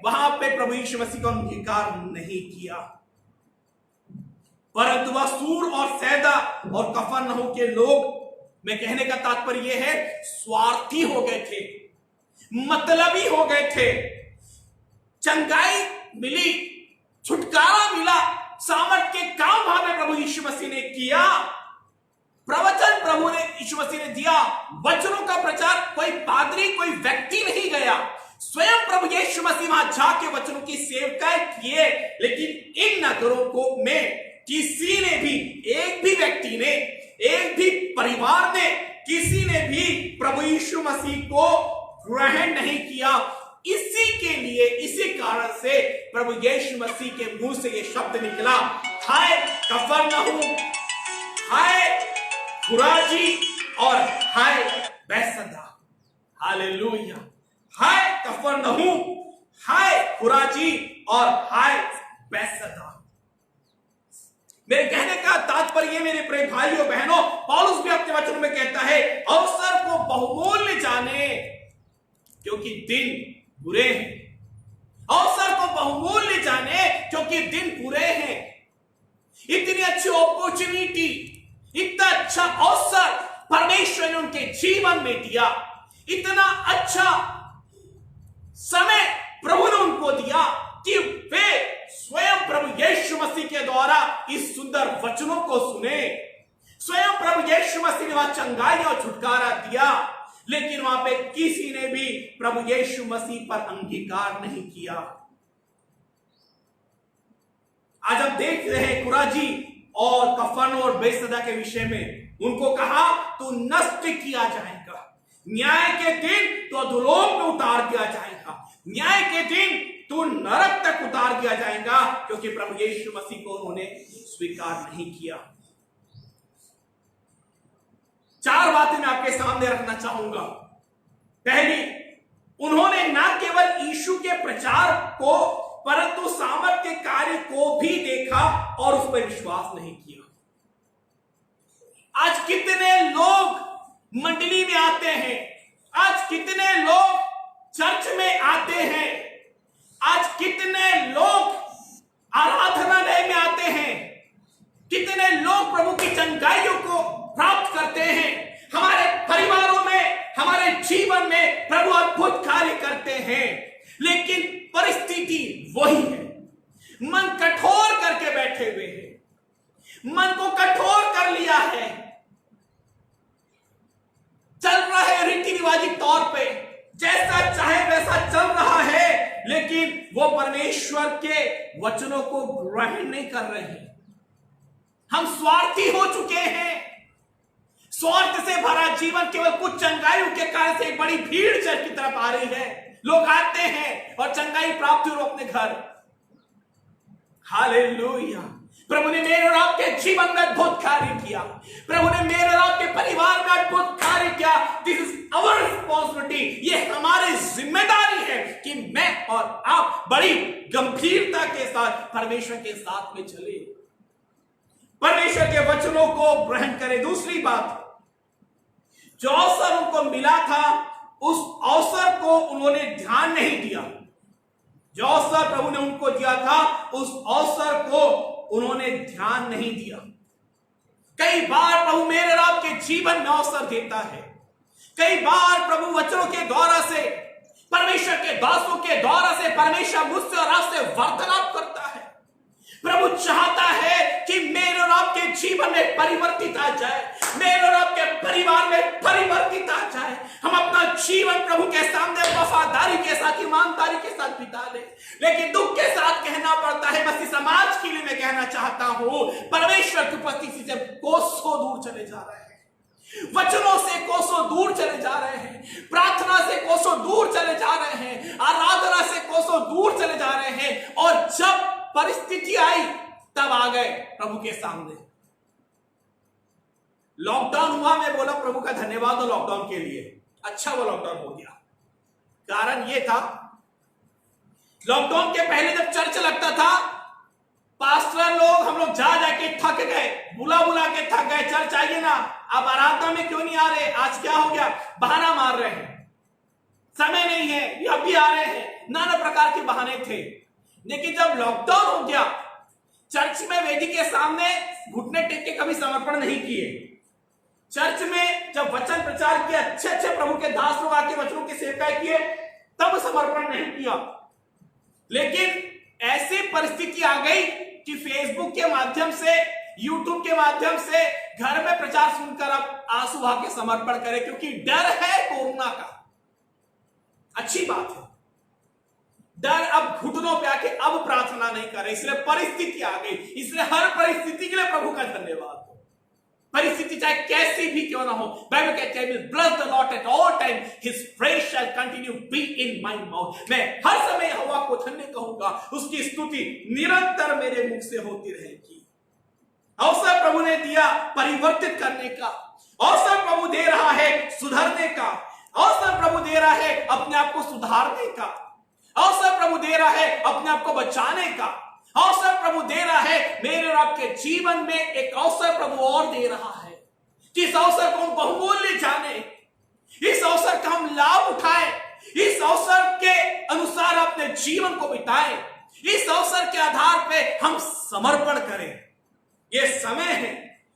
वहां पे प्रभु यीशु मसीह को अंगीकार नहीं किया, परंतु वह सूर और सैदा और कफरनहूम के लोग, मैं कहने का तात्पर्य यह है, स्वार्थी हो गए थे, मतलबी हो गए थे। चंगाई मिली, छुटकारा मिला, सामर्थ के काम वहां पे प्रभु यीशु मसीह ने किया, प्रवचन प्रभु ने यीशु मसीह ने दिया, वचनों का प्रचार कोई पादरी, कोई व्यक्ति नहीं गया, स्वयं प्रभु यीशु मसीह वहां जाके वचनों की सेवकाई किए। लेकिन इन नगरों को में किसी ने भी, एक भी व्यक्ति ने, एक भी परिवार ने, किसी ने भी प्रभु यीशु मसीह को ग्रहण नहीं किया। इसी के लिए, इसी कारण से प्रभु यीशु मसीह के मुंह से ये शब्द निकला, हाय कफरनहूम, हाय खुराजी और हाय बैतसैदा। हालेलुया। हाय कफरनहूम, हाय खुराजी और हाय बैतसैदा। मेरे कहने का तात्पर्य, मेरे प्रिय भाइयों बहनों, पौलुस भी अपने वचनों में कहता है, अवसर को बहुमूल्य जाने क्योंकि दिन बुरे हैं। अवसर को बहुमूल्य जाने क्योंकि दिन बुरे हैं। इतनी अच्छी अपॉर्चुनिटी, इतना अच्छा अवसर परमेश्वर ने उनके जीवन में दिया, इतना अच्छा समय प्रभु ने उनको दिया कि वे स्वयं प्रभु यीशु मसीह के द्वारा इस सुंदर वचनों को सुने। स्वयं प्रभु यीशु मसीह ने वहां चंगाई और छुटकारा दिया, लेकिन वहां पे किसी ने भी प्रभु यीशु मसीह पर अंगीकार नहीं किया। आज हम देख रहे हैं खुराजी और कफरनहूम और बैतसैदा के विषय में, उनको कहा तू नष्ट किया जाएगा, न्याय के दिन तो अधोलोक में उतार दिया जाएगा, न्याय के दिन तू नरक तक उतार दिया जाएगा, क्योंकि प्रभु यीशु मसीह को उन्होंने स्वीकार नहीं किया। 4 बातें मैं आपके सामने रखना चाहूंगा। पहली, उन्होंने न केवल यीशु के प्रचार को परंतु सामर्थ्य के कार्य को भी देखा और उस पर विश्वास नहीं किया। आज कितने लोग मंडली में आते हैं, आज कितने लोग चर्च में आते हैं, आज कितने लोग आराधनालय में आते हैं, कितने लोग प्रभु की चंगाइयों को प्राप्त करते हैं, हमारे परिवारों में, हमारे जीवन में प्रभु अद्भुत कार्य करते हैं, लेकिन परिस्थिति वही है, मन कठोर करके बैठे हुए हैं, मन को कठोर कर लिया है, चल रहा है रीति रिवाजी तौर पे, जैसा चाहे वैसा चल रहा है, लेकिन वो परमेश्वर के वचनों को ग्रहण नहीं कर रहे हैं। हम स्वार्थी हो चुके हैं, स्वार्थ से भरा जीवन केवल कुछ चंगाइयों के कारण से एक बड़ी भीड़ चर्च की तरफ आ रही है। लोग आते हैं और चंगाई प्राप्त हो अपने घर। हालेलुया। प्रभु ने मेरे और आपके जीवन में अद्भुत कार्य किया। प्रभु ने मेरे और आपके परिवार में अद्भुत कार्य किया। This is our responsibility. ये हमारी जिम्मेदारी है कि मैं और आप बड़ी गंभीरता के साथ परमेश्वर के साथ में चले, परमेश्वर के वचनों को ग्रहण करें। दूसरी बात, जो अवसर उनको मिला था उस अवसर को उन्होंने ध्यान नहीं दिया। जो अवसर प्रभु ने उनको दिया था उस अवसर को उन्होंने ध्यान नहीं दिया। कई बार प्रभु मेरे और आपके जीवन में अवसर देता है। कई बार प्रभु वचनों के द्वारा से, परमेश्वर के दासों के द्वारा से परमेश्वर मुझसे और आपसे वार्तालाप करता है। प्रभु चाहता है कि मेरे और आपके जीवन में परिवर्तित आ जाए, मेरे और आपके परिवार में परिवर्तित आ जाए। हम अपना जीवन प्रभु के सामने वफादारी के साथ, ईमानदारी के साथ बिता ले। लेकिन दुख के साथ कहना पड़ता है, मसीह समाज के लिए मैं कहना चाहता हूं, परमेश्वर की उपस्थिति से कोसों दूर चले जा रहे हैं, वचनों से कोसों दूर चले जा रहे हैं, प्रार्थना से कोसों दूर चले जा रहे हैं, आराधना से कोसों दूर चले जा रहे हैं। और जब परिस्थिति आई तब आ गए प्रभु के सामने। लॉकडाउन हुआ, मैं बोला प्रभु का धन्यवाद हो लॉकडाउन के लिए, अच्छा वो लॉकडाउन हो गया। कारण ये था, लॉकडाउन के पहले जब चर्च लगता था, पास्टर लोग हम लोग जा जाके थक गए, बुला बुला के थक गए, चर्च आइए ना, अब आराधना में क्यों नहीं आ रहे, आज क्या हो गया, बहाना मार रहे हैं, समय नहीं है, ये अभी आ रहे हैं, नाना प्रकार के बहाने थे। लेकिन जब लॉकडाउन हो गया, चर्च में वेदी के सामने घुटने टेक के कभी समर्पण नहीं किए। चर्च में जब वचन प्रचार किया, अच्छे अच्छे प्रभु के दास लोग आके वचनों की सेवा किए, तब समर्पण नहीं किया। लेकिन ऐसी परिस्थिति आ गई कि फेसबुक के माध्यम से, यूट्यूब के माध्यम से घर में प्रचार सुनकर अब आंसू बहा के समर्पण करें, क्योंकि डर है कोरोना का। अच्छी बात है, डर अब घुटनों पे आके अब प्रार्थना नहीं करे, इसलिए परिस्थिति आ गई। इसलिए हर परिस्थिति के लिए प्रभु का धन्यवाद हो। परिस्थिति चाहे कैसी भी क्यों ना हो, बाइबल कहते हैं bless the Lord at all time, his praise shall continue be in my mouth. मैं हर समय यहोवा को धन्य कहूंगा, उसकी स्तुति निरंतर मेरे मुख से होती रहेगी। अवसर प्रभु ने दिया परिवर्तित करने का, अवसर प्रभु दे रहा है सुधरने का, अवसर प्रभु दे रहा है अपने आप को सुधारने का, अवसर प्रभु दे रहा है अपने आप को बचाने का, अवसर प्रभु दे रहा है मेरे और आपके जीवन में एक अवसर प्रभु और दे रहा है कि इस अवसर को हम बहुमूल्य जाने, इस अवसर का हम लाभ उठाएं, इस अवसर के अनुसार अपने जीवन को बिताएं, इस अवसर के आधार पे हम समर्पण करें। यह समय है,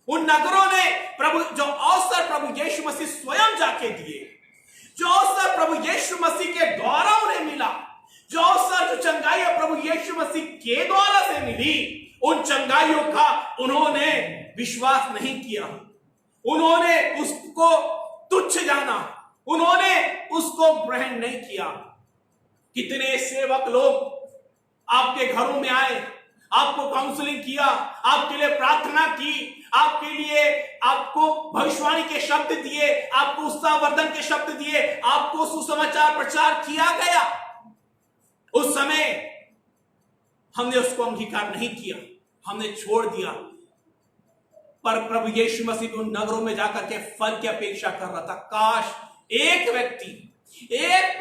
उन नगरों ने प्रभु जो अवसर प्रभु यीशु मसीह स्वयं जाके दिए, जो अवसर प्रभु यीशु मसीह के द्वारा उन्हें मिला, जो अवसर जो चंगाई प्रभु यीशु मसीह के द्वारा से मिली, उन चंगाइयों का उन्होंने विश्वास नहीं किया, उन्होंने उसको तुच्छ जाना, उन्होंने उसको ग्रहण नहीं किया। कितने सेवक लोग आपके घरों में आए, आपको काउंसलिंग किया, आपके लिए प्रार्थना की, आपके लिए आपको भविष्यवाणी के शब्द दिए, आपको उत्साहवर्धन के शब्द दिए, आपको सुसमाचार प्रचार किया गया। उस समय हमने उसको अंगीकार नहीं किया, हमने छोड़ दिया। पर प्रभु यीशु मसीह उन नगरों में जाकर के फल की अपेक्षा कर रहा था। काश एक व्यक्ति, एक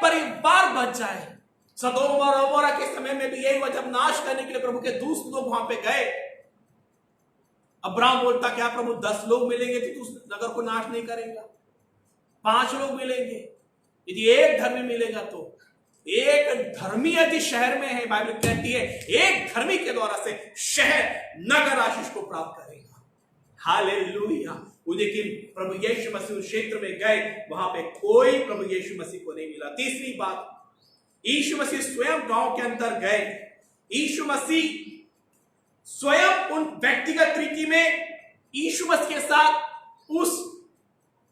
परिवार बच जाए। सदोम और अमोरा के समय में भी यही हुआ, जब नाश करने के लिए प्रभु के दूत लोग वहां पे गए। अब्राहम बोलता, क्या प्रभु 10 लोग मिलेंगे तो उस नगर को नाश नहीं करेगा? 5 लोग मिलेंगे, यदि एक धर्मी मिलेगा तो। एक धर्मी यदि शहर में है, बाइबल कहती है एक धर्मी के द्वारा से शहर नगर आशीष को प्राप्त करेगा। हालेलुया। लेकिन प्रभु यीशु मसीह उस क्षेत्र में गए, वहां पे कोई प्रभु यीशु मसीह को नहीं मिला। तीसरी बात, यीशु मसीह स्वयं गांव के अंदर गए। यीशु मसीह स्वयं उन व्यक्तिगत रीति में यीशु मसीह के साथ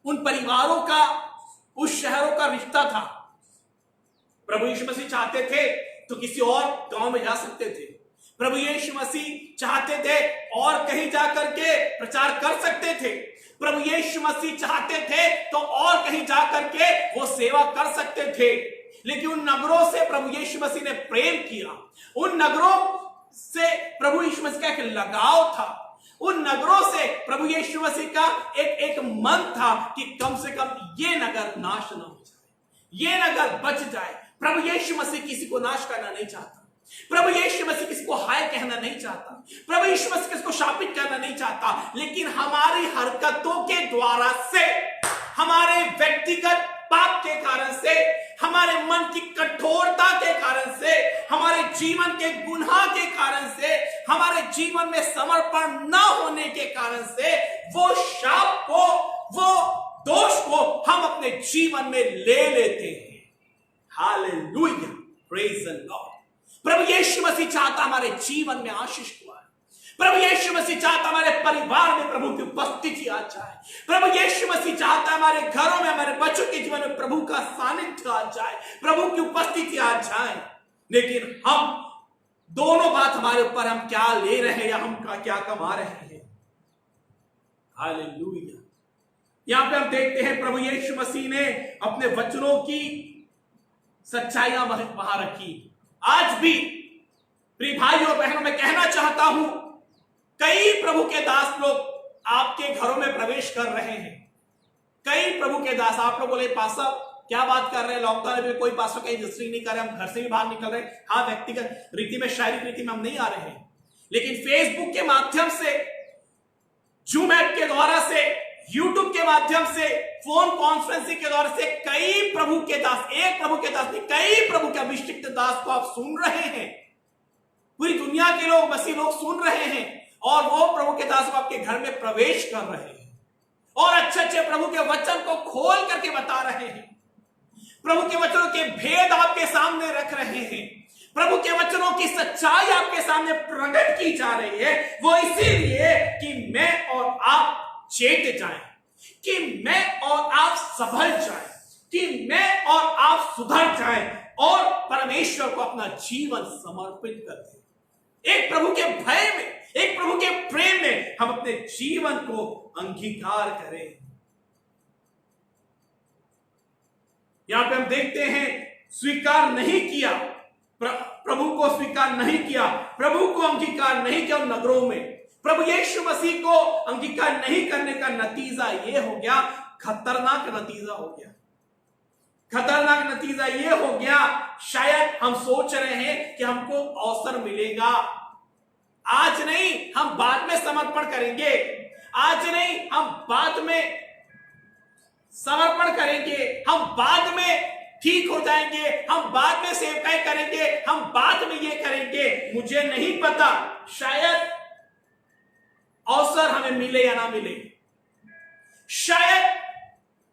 उन परिवारों का, उस शहरों का रिश्ता था। प्रभु यीशु मसीह चाहते थे तो किसी और गांव में जा सकते थे। प्रभु यीशु मसीह चाहते थे और कहीं जाकर के प्रचार कर सकते थे। प्रभु यीशु मसीह चाहते थे तो और कहीं जाकर के वो सेवा कर सकते थे, लेकिन उन नगरों से प्रभु यीशु मसीह ने प्रेम किया। उन नगरों से प्रभु यीशु मसीह का एक लगाव था। उन नगरों से प्रभु यीशु मसीह का एक मन था कि कम से कम ये नगर नाश ना हो जाए, ये नगर बच जाए। प्रभु यीशु मसीह किसी को नाश करना नहीं चाहता। प्रभु यीशु मसीह किसी को हाय कहना नहीं चाहता। प्रभु यीशु मसीह किसी को शापित करना नहीं चाहता, लेकिन हमारी हरकतों के द्वारा से, हमारे व्यक्तिगत पाप के कारण से, हमारे मन की कठोरता के कारण से, हमारे जीवन के गुनाह के कारण से, हमारे जीवन में समर्पण न होने के कारण से वो शाप को, वो दोष को हम अपने जीवन में ले लेते हैं। Hallelujah, praise the Lord. प्रभु यीशु मसीह चाहता हमारे जीवन में आशीष को आए। प्रभु यीशु मसीह चाहता हमारे परिवार में प्रभु की उपस्थिति आ जाए। प्रभु यीशु मसीह चाहता हमारे घरों में, हमारे बच्चों के जीवन में प्रभु का सानिध्य आ जाए, प्रभु की उपस्थिति आ जाए। लेकिन हम दोनों बात हमारे ऊपर, हम क्या ले रहे हैं या हम क्या कमा रहे हैं। हालेलुया। यहां पे हम देखते हैं प्रभु यीशु मसीह ने अपने वचनों की सच्चाइयां वहां रखी। आज भी प्रिय भाइयों और बहनों, मैं कहना चाहता हूं, कई प्रभु के दास लोग आपके घरों में प्रवेश कर रहे हैं। कई प्रभु के दास, आप लोग बोले पास्टर क्या बात कर रहे हैं, लॉकडाउन में कोई पास्टर कहीं रजिस्ट्री नहीं कर रहे, हम घर से भी बाहर निकल रहे हैं। हाँ, व्यक्तिगत रीति में, शारीरिक रीति में हम नहीं आ रहे हैं, लेकिन फेसबुक के माध्यम से, जूम ऐप के द्वारा से, यूट्यूब के माध्यम से, फोन कॉन्फ्रेंसिंग के द्वारा से कई प्रभु के दास, एक प्रभु के दास नहीं, कई प्रभु के अभिषिक्त दास को आप सुन रहे हैं। पूरी दुनिया के लोग, मसीह लोग सुन रहे हैं और वो प्रभु के दास को आपके घर में प्रवेश कर रहे हैं और अच्छे अच्छे प्रभु के वचन को खोल करके बता रहे हैं। प्रभु के वचनों के भेद आपके सामने रख रहे हैं। प्रभु के वचनों की सच्चाई आपके सामने प्रकट की जा रही है। वो इसीलिए कि मैं और आप चेत जाएं, कि मैं और आप संभल जाएं, कि मैं और आप सुधर जाएं और परमेश्वर को अपना जीवन समर्पित कर दें। एक प्रभु के भय में, एक प्रभु के प्रेम में हम अपने जीवन को अंगीकार करें। यहां पे हम देखते हैं स्वीकार नहीं किया, प्रभु को स्वीकार नहीं किया, प्रभु को अंगीकार नहीं किया नगरों में। प्रभु यीशु मसीह को अंगीकार नहीं करने का नतीजा ये हो गया, खतरनाक नतीजा हो गया। खतरनाक नतीजा ये हो गया, शायद हम सोच रहे हैं कि हमको अवसर मिलेगा, आज नहीं हम बाद में समर्पण करेंगे, आज नहीं हम बाद में समर्पण करेंगे, हम बाद में ठीक हो जाएंगे, हम बाद में सेवकाई करेंगे, हम बाद में ये करेंगे। मुझे नहीं पता शायद अवसर हमें मिले या ना मिले, शायद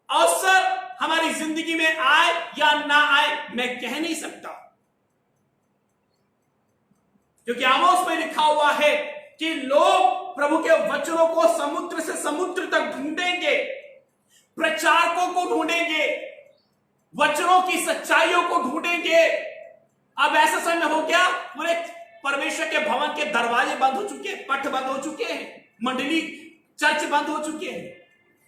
अवसर हमारी जिंदगी में आए या ना आए, मैं कह नहीं सकता, क्योंकि आमोस में लिखा हुआ है कि लोग प्रभु के वचनों को समुद्र से समुद्र तक ढूंढेंगे, प्रचारकों को ढूंढेंगे, वचनों की सच्चाइयों को ढूंढेंगे। अब ऐसा समय हो गया, पूरे परमेश्वर के भवन के दरवाजे बंद हो चुके हैं, पट बंद हो चुके हैं, मंडली चर्च बंद हो चुके हैं।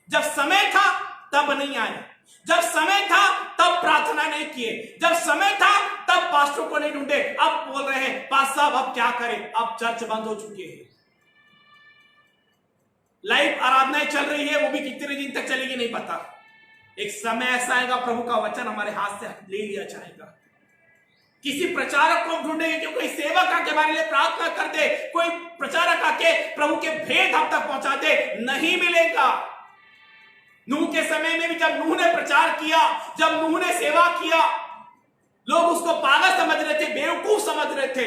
जब समय था तब नहीं आए, जब समय था तब प्रार्थना नहीं किए, जब समय था तब पास्टर को नहीं ढूंढे। अब बोल रहे हैं पास्टर साहब अब क्या करें, अब चर्च बंद हो चुके हैं, लाइव आराधनाएं चल रही है, वो भी कितने दिन तक चलेगी नहीं पता। एक समय ऐसा आएगा प्रभु का वचन हमारे हाथ से ले लिया जाएगा। किसी प्रचारक को हम ढूंढेंगे कि कोई सेवक आके हमारे लिए प्रार्थना कर दे, कोई प्रचारक आके प्रभु के भेद हम तक पहुंचा दे, नहीं मिलेगा। नूह के समय में भी जब नूह ने प्रचार किया, जब नूह ने सेवा किया, लोग उसको पागल समझ रहे थे, बेवकूफ समझ रहे थे।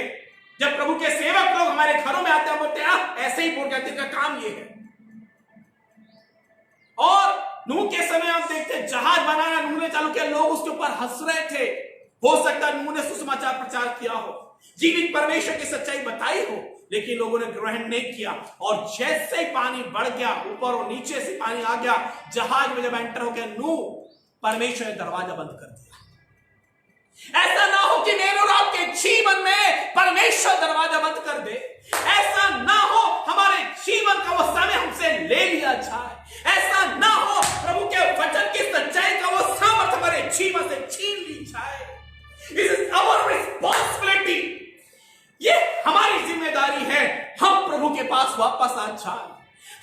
जब प्रभु के सेवक लोग हमारे घरों में आते हैं, बोलते हैं ऐसे ही बोल कहते हैं, काम ये है। और नूह के समय आप देखते जहाज बनाना नूह ने चालू किया, लोग उसके ऊपर हंस रहे थे। हो सकता है नूह ने सुसमाचार प्रचार किया हो, जीवित परमेश्वर की सच्चाई बताई हो, लेकिन लोगों ने ग्रहण नहीं किया। और जैसे ही पानी बढ़ गया, ऊपर और नीचे से पानी आ गया, जहाज में जब एंटर हो गया नूह, परमेश्वर ने दरवाजा बंद कर दिया। ऐसा ना हो कि मेरे और आपके जीवन में परमेश्वर दरवाजा बंद कर दे। ऐसा ना हो हमारे जीवन का वो समय हमसे ले लिया जाए। ऐसा ना हो प्रभु के वचन की सच्चाई का वो सामर्थ हमारे जीवन से छीन ली जाए। This is our responsibility। ये हमारी जिम्मेदारी है। हम प्रभु के पास वापस आ जाए,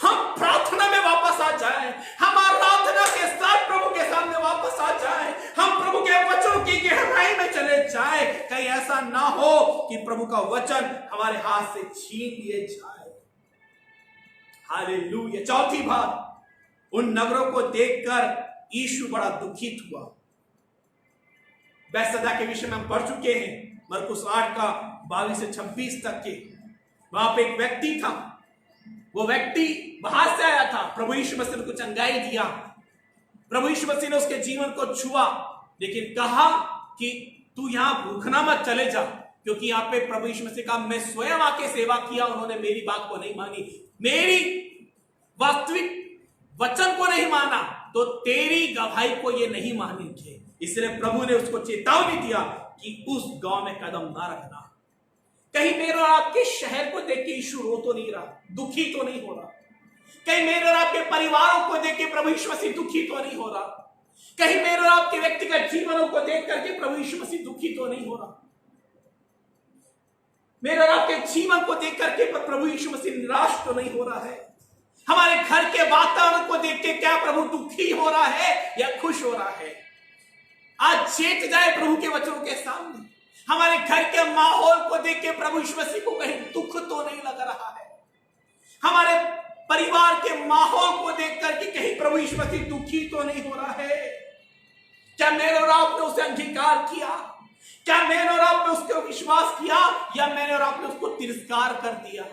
हम प्रार्थना में वापस आ जाए, हम आराधना के साथ प्रभु के सामने वापस आ जाए, हम प्रभु के वचनों की गहराई में चले जाए। कहीं ऐसा ना हो कि प्रभु का वचन हमारे हाथ से छीन लिए जाए। हालेलुया। चौथी बात, उन नगरों को देखकर यीशु बड़ा दुखित हुआ। बैतसैदा के विषय में हम पढ़ चुके हैं, मरकुस 8 का 22 से 26 तक के। वहां पे एक व्यक्ति था, वो व्यक्ति बाहर से आया था। प्रभु यीशु मसीह ने कुछ चंगाई दिया, प्रभु यीशु मसीह ने उसके जीवन को छुआ, लेकिन कहा कि तू यहां भूखना मत चले जा, क्योंकि यहाँ पे प्रभु यीशु मसीह का मैं स्वयं आके सेवा किया, उन्होंने मेरी बात को नहीं मानी, मेरी वास्तविक वचन को नहीं माना, तो तेरी गवाही को ये नहीं मानेंगे। इसलिए प्रभु ने उसको चेतावनी दिया कि उस गांव में कदम ना रखना। कहीं मेरे और आपके शहर को देख के यीशु रो तो नहीं रहा, दुखी तो नहीं हो रहा। कहीं मेरे और आपके परिवारों को देख के प्रभु यीशु मसीह दुखी तो नहीं हो रहा। कहीं मेरे और आपके व्यक्तिगत जीवनों को देख करके प्रभु यीशु मसीह दुखी तो नहीं हो रहा। मेरे और आपके जीवन को देख करके प्रभु यीशु मसीह निराश तो नहीं हो रहा है। हमारे घर के वातावरण को देख के क्या प्रभु दुखी हो रहा है या खुश हो रहा है? आज चेत जाए प्रभु के वचनों के सामने। हमारे घर के माहौल को देख के प्रभु यीशु मसीह को कहीं दुख तो नहीं लग रहा है। हमारे परिवार के माहौल को देख करके कहीं प्रभु यीशु मसीह दुखी तो नहीं हो रहा है। क्या मेरे और आपने उसे अंगीकार किया? क्या मैंने और आपने उसको विश्वास किया या मैंने और आपने उसको तिरस्कार कर दिया?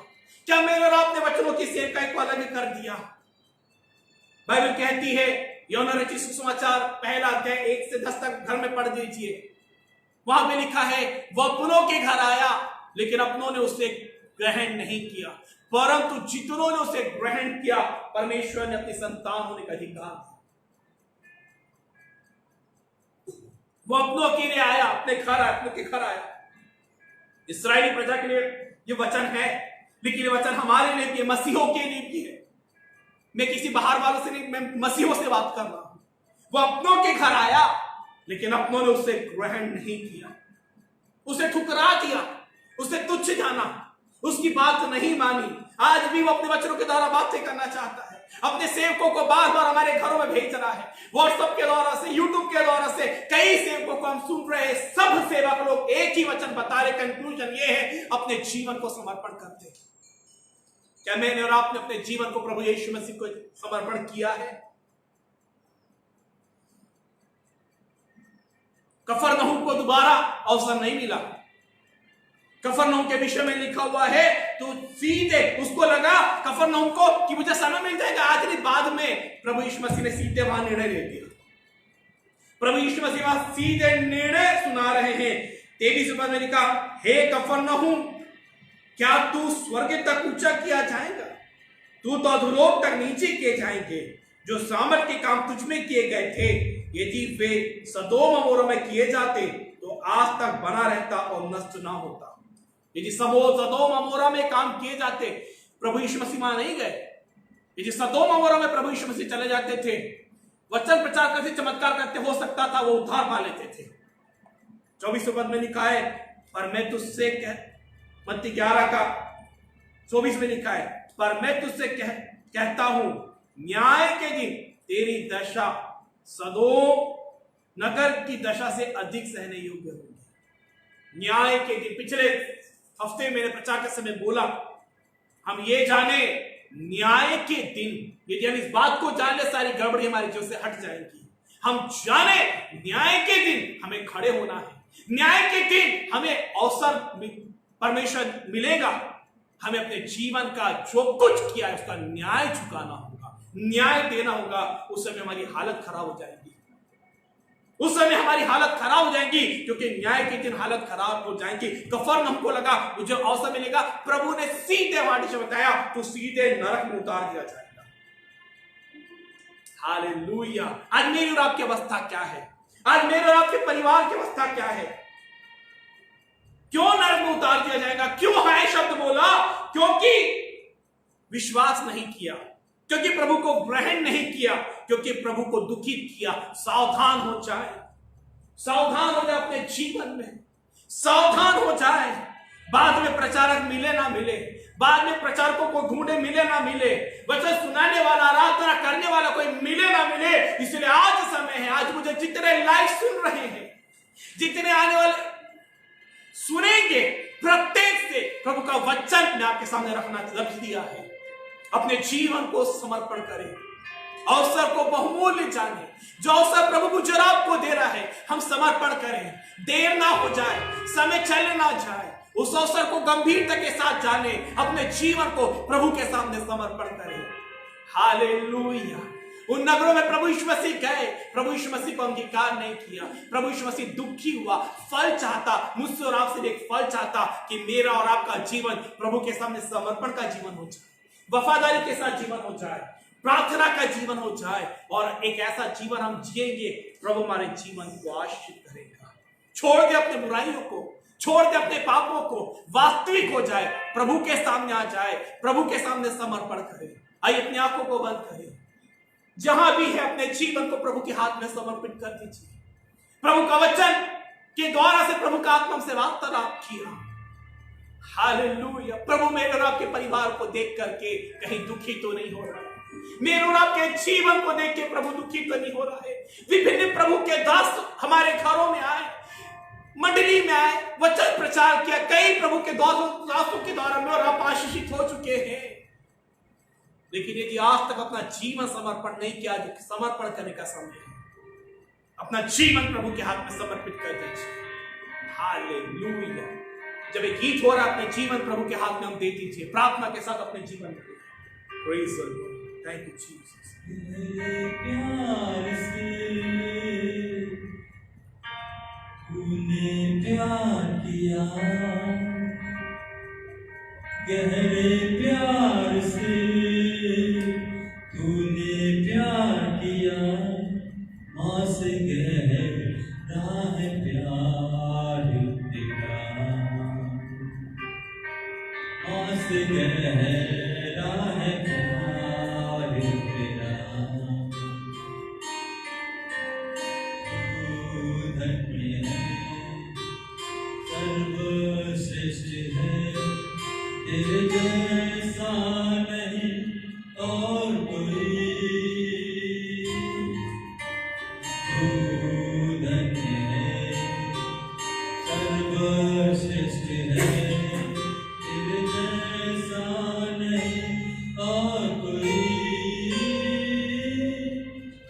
क्या मैंने और आपने वचनों की सेवकाई को अलग कर दिया? बाइबल कहती है, यूहन्ना रचित सुसमाचार 1 अध्याय 1 से 10 तक घर में पढ़ दीजिए। वहां पे लिखा है, वह अपनों के घर आया लेकिन अपनों ने उसे ग्रहण नहीं किया, परंतु जितनों ने उसे ग्रहण किया परमेश्वर ने अपनी संतान होने का अधिकार दिया। वो अपनों के लिए आया, अपने घर आया। इस्राएली प्रजा के लिए ये वचन है, लेकिन ये वचन हमारे लिए भी है, मसीहों के लिए भी है। मैं किसी बाहर वालों से नहीं, मैं मसीहों से बात कर रहा हूं। वो अपनों के घर आया लेकिन अपनों ने उसे ग्रहण नहीं किया, उसे ठुकरा दिया, उसे तुच्छ जाना, उसकी बात नहीं मानी। आज भी वो अपने वचनों के द्वारा बातें करना चाहता है, अपने सेवकों को बार बार हमारे घरों में भेज रहा है। व्हाट्सएप के द्वारा से, यूट्यूब के द्वारा से कई सेवकों को हम सुन रहे हैं। सब सेवक लोग एक ही वचन बता रहे, कंक्लूजन ये है, अपने जीवन को समर्पण करते। क्या मैंने और आपने अपने जीवन को प्रभु यीशु मसीह को समर्पण किया है? कफरनहूम को दोबारा अवसर नहीं मिला। कफरनहूम के विषय में लिखा हुआ है, तो सीधे उसको लगा कफरनहूम को कि मुझे समय मिल जाएगा आज नहीं बाद में। प्रभु यीशु मसीह ने सीधे वहां निर्णय ले लिया। प्रभु यीशु मसीह वहां सीधे निर्णय सुना रहे हैं। 23 पद में लिखा, हे कफरनहूम, क्या तू स्वर्ग तक ऊंचा किया जाएगा? तू तो अधोलोक तक नीचे किए जाएंगे। जो सामर्थ के काम तुझ में किए गए थे, यदि वे सदोम अमोरा में किए जाते तो आज तक बना रहता और नष्ट ना होता। यदि सदोम अमोरा में काम किए जाते, प्रभु यीशु मसीह वहां नहीं गए। यदि सदोम अमोरा में प्रभु यीशु मसीह चले जाते थे, वचन प्रचार करते, चमत्कार करते, हो सकता था वो उद्धार पा लेते थे। 24 पद में लिखा है, पर मैं तुझसे मत्ती 11 का 24 में लिखा है, पर मैं तुझसे कहता हूं न्याय के दिन तेरी दशा सदोम नगर की दशा से अधिक सहने योग्य होगी। न्याय के दिन, पिछले हफ्ते मैंने प्रचार के समय बोला, हम ये जाने न्याय के दिन, यदि हम इस बात को जान ले सारी गड़बड़ी हमारी जीवन से हट जाएगी। हम जाने न्याय के दिन हमें खड़े होना है, न्याय के दिन हमें अवसर परमेश्वर मिलेगा, हमें अपने जीवन का जो कुछ किया है उसका न्याय चुकाना होगा, न्याय देना होगा। उस समय हमारी हालत खराब हो जाएगी, उस समय हमारी हालत खराब हो जाएगी, क्योंकि न्याय के दिन हालत खराब हो जाएगी। कफरनहूम हमको लगा मुझे अवसर मिलेगा, प्रभु ने सीधे वाणी से बताया तो सीधे नरक में उतार दिया जाएगा। हालेलुया। आज मेरी और आपकी अवस्था क्या है? आज मेरे और आपके परिवार की अवस्था क्या है? क्यों नरक में उतार दिया जाएगा? क्यों हाय शब्द बोला? क्योंकि विश्वास नहीं किया, क्योंकि प्रभु को ग्रहण नहीं किया, क्योंकि प्रभु को दुखित किया। सावधान हो जाए, सावधान हो जाए अपने जीवन में, सावधान हो जाए। बाद में प्रचारक मिले ना मिले, बाद में प्रचारकों को ढूंढे मिले ना मिले, वचन सुनाने वाला, आराधना करने वाला कोई मिले ना मिले। इसलिए आज समय है, आज मुझे जितने लाइव सुन रहे हैं, जितने आने वाले सुनेंगे, प्रत्येक से प्रभु का वचन मैं आपके सामने रखना लक्ष्य दिया है। अपने जीवन को समर्पण करें, अवसर को बहुमूल्य जाने। जो अवसर प्रभु मुझे और आपको दे रहा है, हम समर्पण करें। देर ना हो जाए, समय चले ना जाए, उस अवसर को गंभीरता के साथ जाने, अपने जीवन को प्रभु के सामने समर्पण करें। हालेलुया। उन नगरों में प्रभु यीशु मसीह गए, प्रभु यीशु मसीह को अंगीकार नहीं किया। प्रभु यीशु मसीह दुखी हुआ, फल चाहता, मुझसे और आपसे एक फल चाहता कि मेरा और आपका जीवन प्रभु के सामने समर्पण का जीवन हो जाए, वफादारी के साथ जीवन हो जाए, प्रार्थना का जीवन हो जाए, और एक ऐसा जीवन हम जिएंगे, प्रभु हमारे जीवन को आशीषित करेगा। छोड़ दे अपने बुराइयों को, छोड़ दे अपने पापों को, वास्तविक हो जाए, प्रभु के सामने आ जाए, प्रभु के सामने समर्पण करे। आइए अपनी आंखों को बंद करें, जहां भी है अपने जीवन को प्रभु के हाथ में समर्पित कर दीजिए। प्रभु का वचन के द्वारा से प्रभु का आत्मा से वार्तालाप किया। हालेलुया। प्रभु मेरे और आपके परिवार को देख करके कहीं दुखी तो नहीं हो रहा है, मेरे और आपके जीवन को देख के प्रभु दुखी तो नहीं हो रहा है। विभिन्न प्रभु के दास हमारे घरों में आए, मंडली में आए, वचन प्रचार किया। कई प्रभु के दासों के द्वारा में और आप आशीषित हो चुके हैं, लेकिन यदि आज तक अपना जीवन समर्पण नहीं किया, समर्पण करने का समय है। अपना जीवन प्रभु के हाथ में समर्पित कर दीजिए। हालेलुया। जब एक गीत हो रहा है, अपने जीवन प्रभु के हाथ में हम दे दीजिए, प्रार्थना के साथ अपने जीवन में। Praise the Lord. Thank you Jesus.
तूने प्यार किया, गहरे प्यार से तूने प्यार किया, माँ से गहरा है प्यार तेरा, माँ से गहरा है प्यार तेरा। तू धन्य है, सर्वश्रेष्ठ है, तेरे जैसा नहीं और कोई। तू धन्य है, सर्वश्रेष्ठ है, तेरे जैसा नहीं और कोई।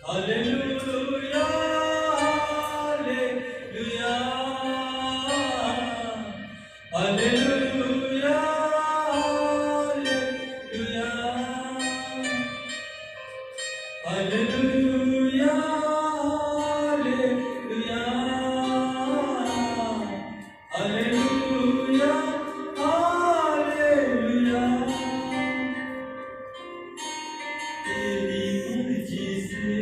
Hallelujah, hallelujah, hallelujah, hallelujah, hallelujah, hallelujah, hallelujah. तेरी मर्जी से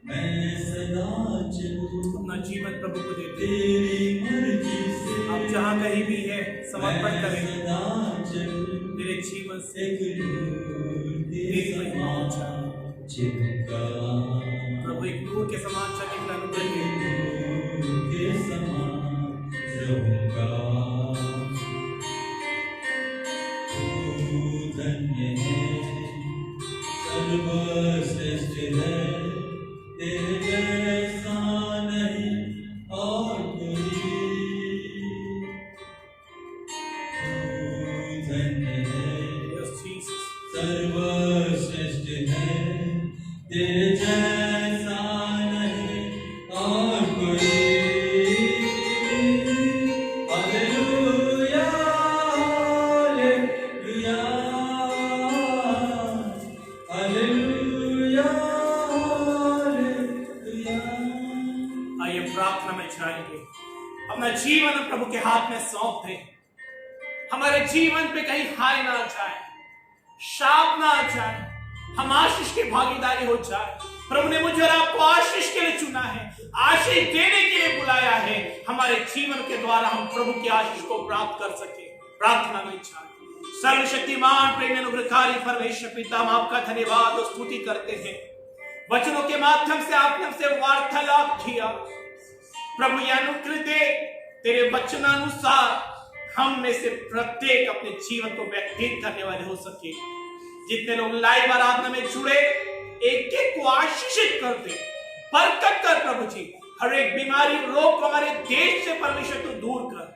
मैं सदा चलूं,
अपना जीवन प्रभु को दे दीजिए।
तेरी मर्जी से
आप जहां कहीं भी है, समर्पण करें।
सदा चलूं,
मेरे जीवन से
एक नूर के
तेरी महिमा हो जाए।
समान चिपका,
प्रभु एक नूर के समान चमकता अनुग्रह दे।
नूर के समान रहूंगा। तू धन्य है, सर्वश्रेष्ठ है, तेरे जैसा नहीं और कोई। तू धन्य है,
Yes, Jesus.
सर्वश्रेष्ठ है, तेरे जैसा नहीं और कोई। Hallelujah, hallelujah, hallelujah, hallelujah.
आइए प्रार्थना में जाएंगे, अपना जीवन प्रभु के हाथ में सौंप दें। हमारे जीवन पे कहीं हाय ना जाए, शाप ना जाए, हम आशीष की भागीदारी हो जाए। प्रभु ने मुझे और आपको आशीष के लिए चुना है, आशीष देने के लिए बुलाया है। हमारे जीवन के द्वारा हम प्रभु की आशीष को प्राप्त कर सके। प्रार्थना में इच्छा सर्वशक्तिमान प्रेम अनुग्रहकारी परमेश्वर पिता, हम आपका धन्यवाद और स्तुति करते हैं। वचनों के माध्यम से आपने हमसे वार्तालाप किया प्रभु, यह अनुग्रह दे तेरे वचनानुसार हम में से प्रत्येक अपने जीवन को व्यतीत करने वाले हो सके। जितने लोग लाइव आराधना में जुड़े, एक एक को आशीषित कर दे, बरकत कर प्रभु जी। हर एक बीमारी रोग को हमारे देश से परमेश्वर तू दूर कर।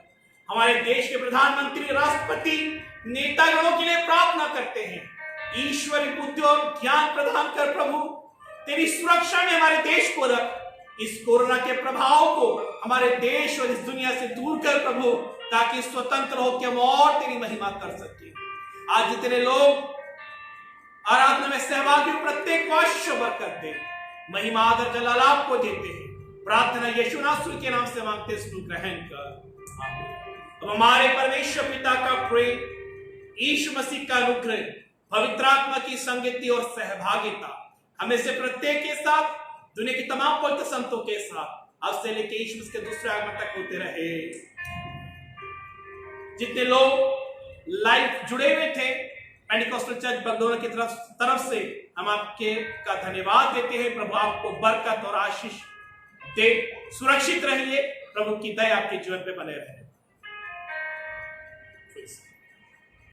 हमारे देश के प्रधानमंत्री, राष्ट्रपति, नेतागणों के लिए प्रार्थना करते हैं। ईश्वरी बुद्धि और ज्ञान प्रदान कर प्रभु, तेरी सुरक्षा में हमारे देश को रख। इस कोरोना के प्रभाव को हमारे देश और इस दुनिया से दूर कर प्रभु, ताकि स्वतंत्र होकर हम और तेरी महिमा कर सके। आज जितने लोग आराधना में सहभागी, प्रत्येक को आशीष बरकत दे। महिमा आदर जलाल आपको देते हैं। प्रार्थना यीशु नासरी के नाम से मांगते, इसको ग्रहण कर। आमीन। अब हमारे परमेश्वर पिता का प्रेम, यीशु मसीह का अनुग्रह, पवित्र आत्मा की संगति और सहभागिता हमें से प्रत्येक के साथ, दुनिया की तमाम पवित्र संतों के साथ अब से लेकर यीशु मसीह के दूसरे आगमन तक होते रहे। जितने लोग लाइव जुड़े हुए थे पेंटिकॉस्टल चर्च बगडोरा की तरफ से, हम आपके का धन्यवाद देते हैं। प्रभु आपको बरकत और आशीष दे। सुरक्षित रहिए। प्रभु की दया आपके जीवन पे बने रहे।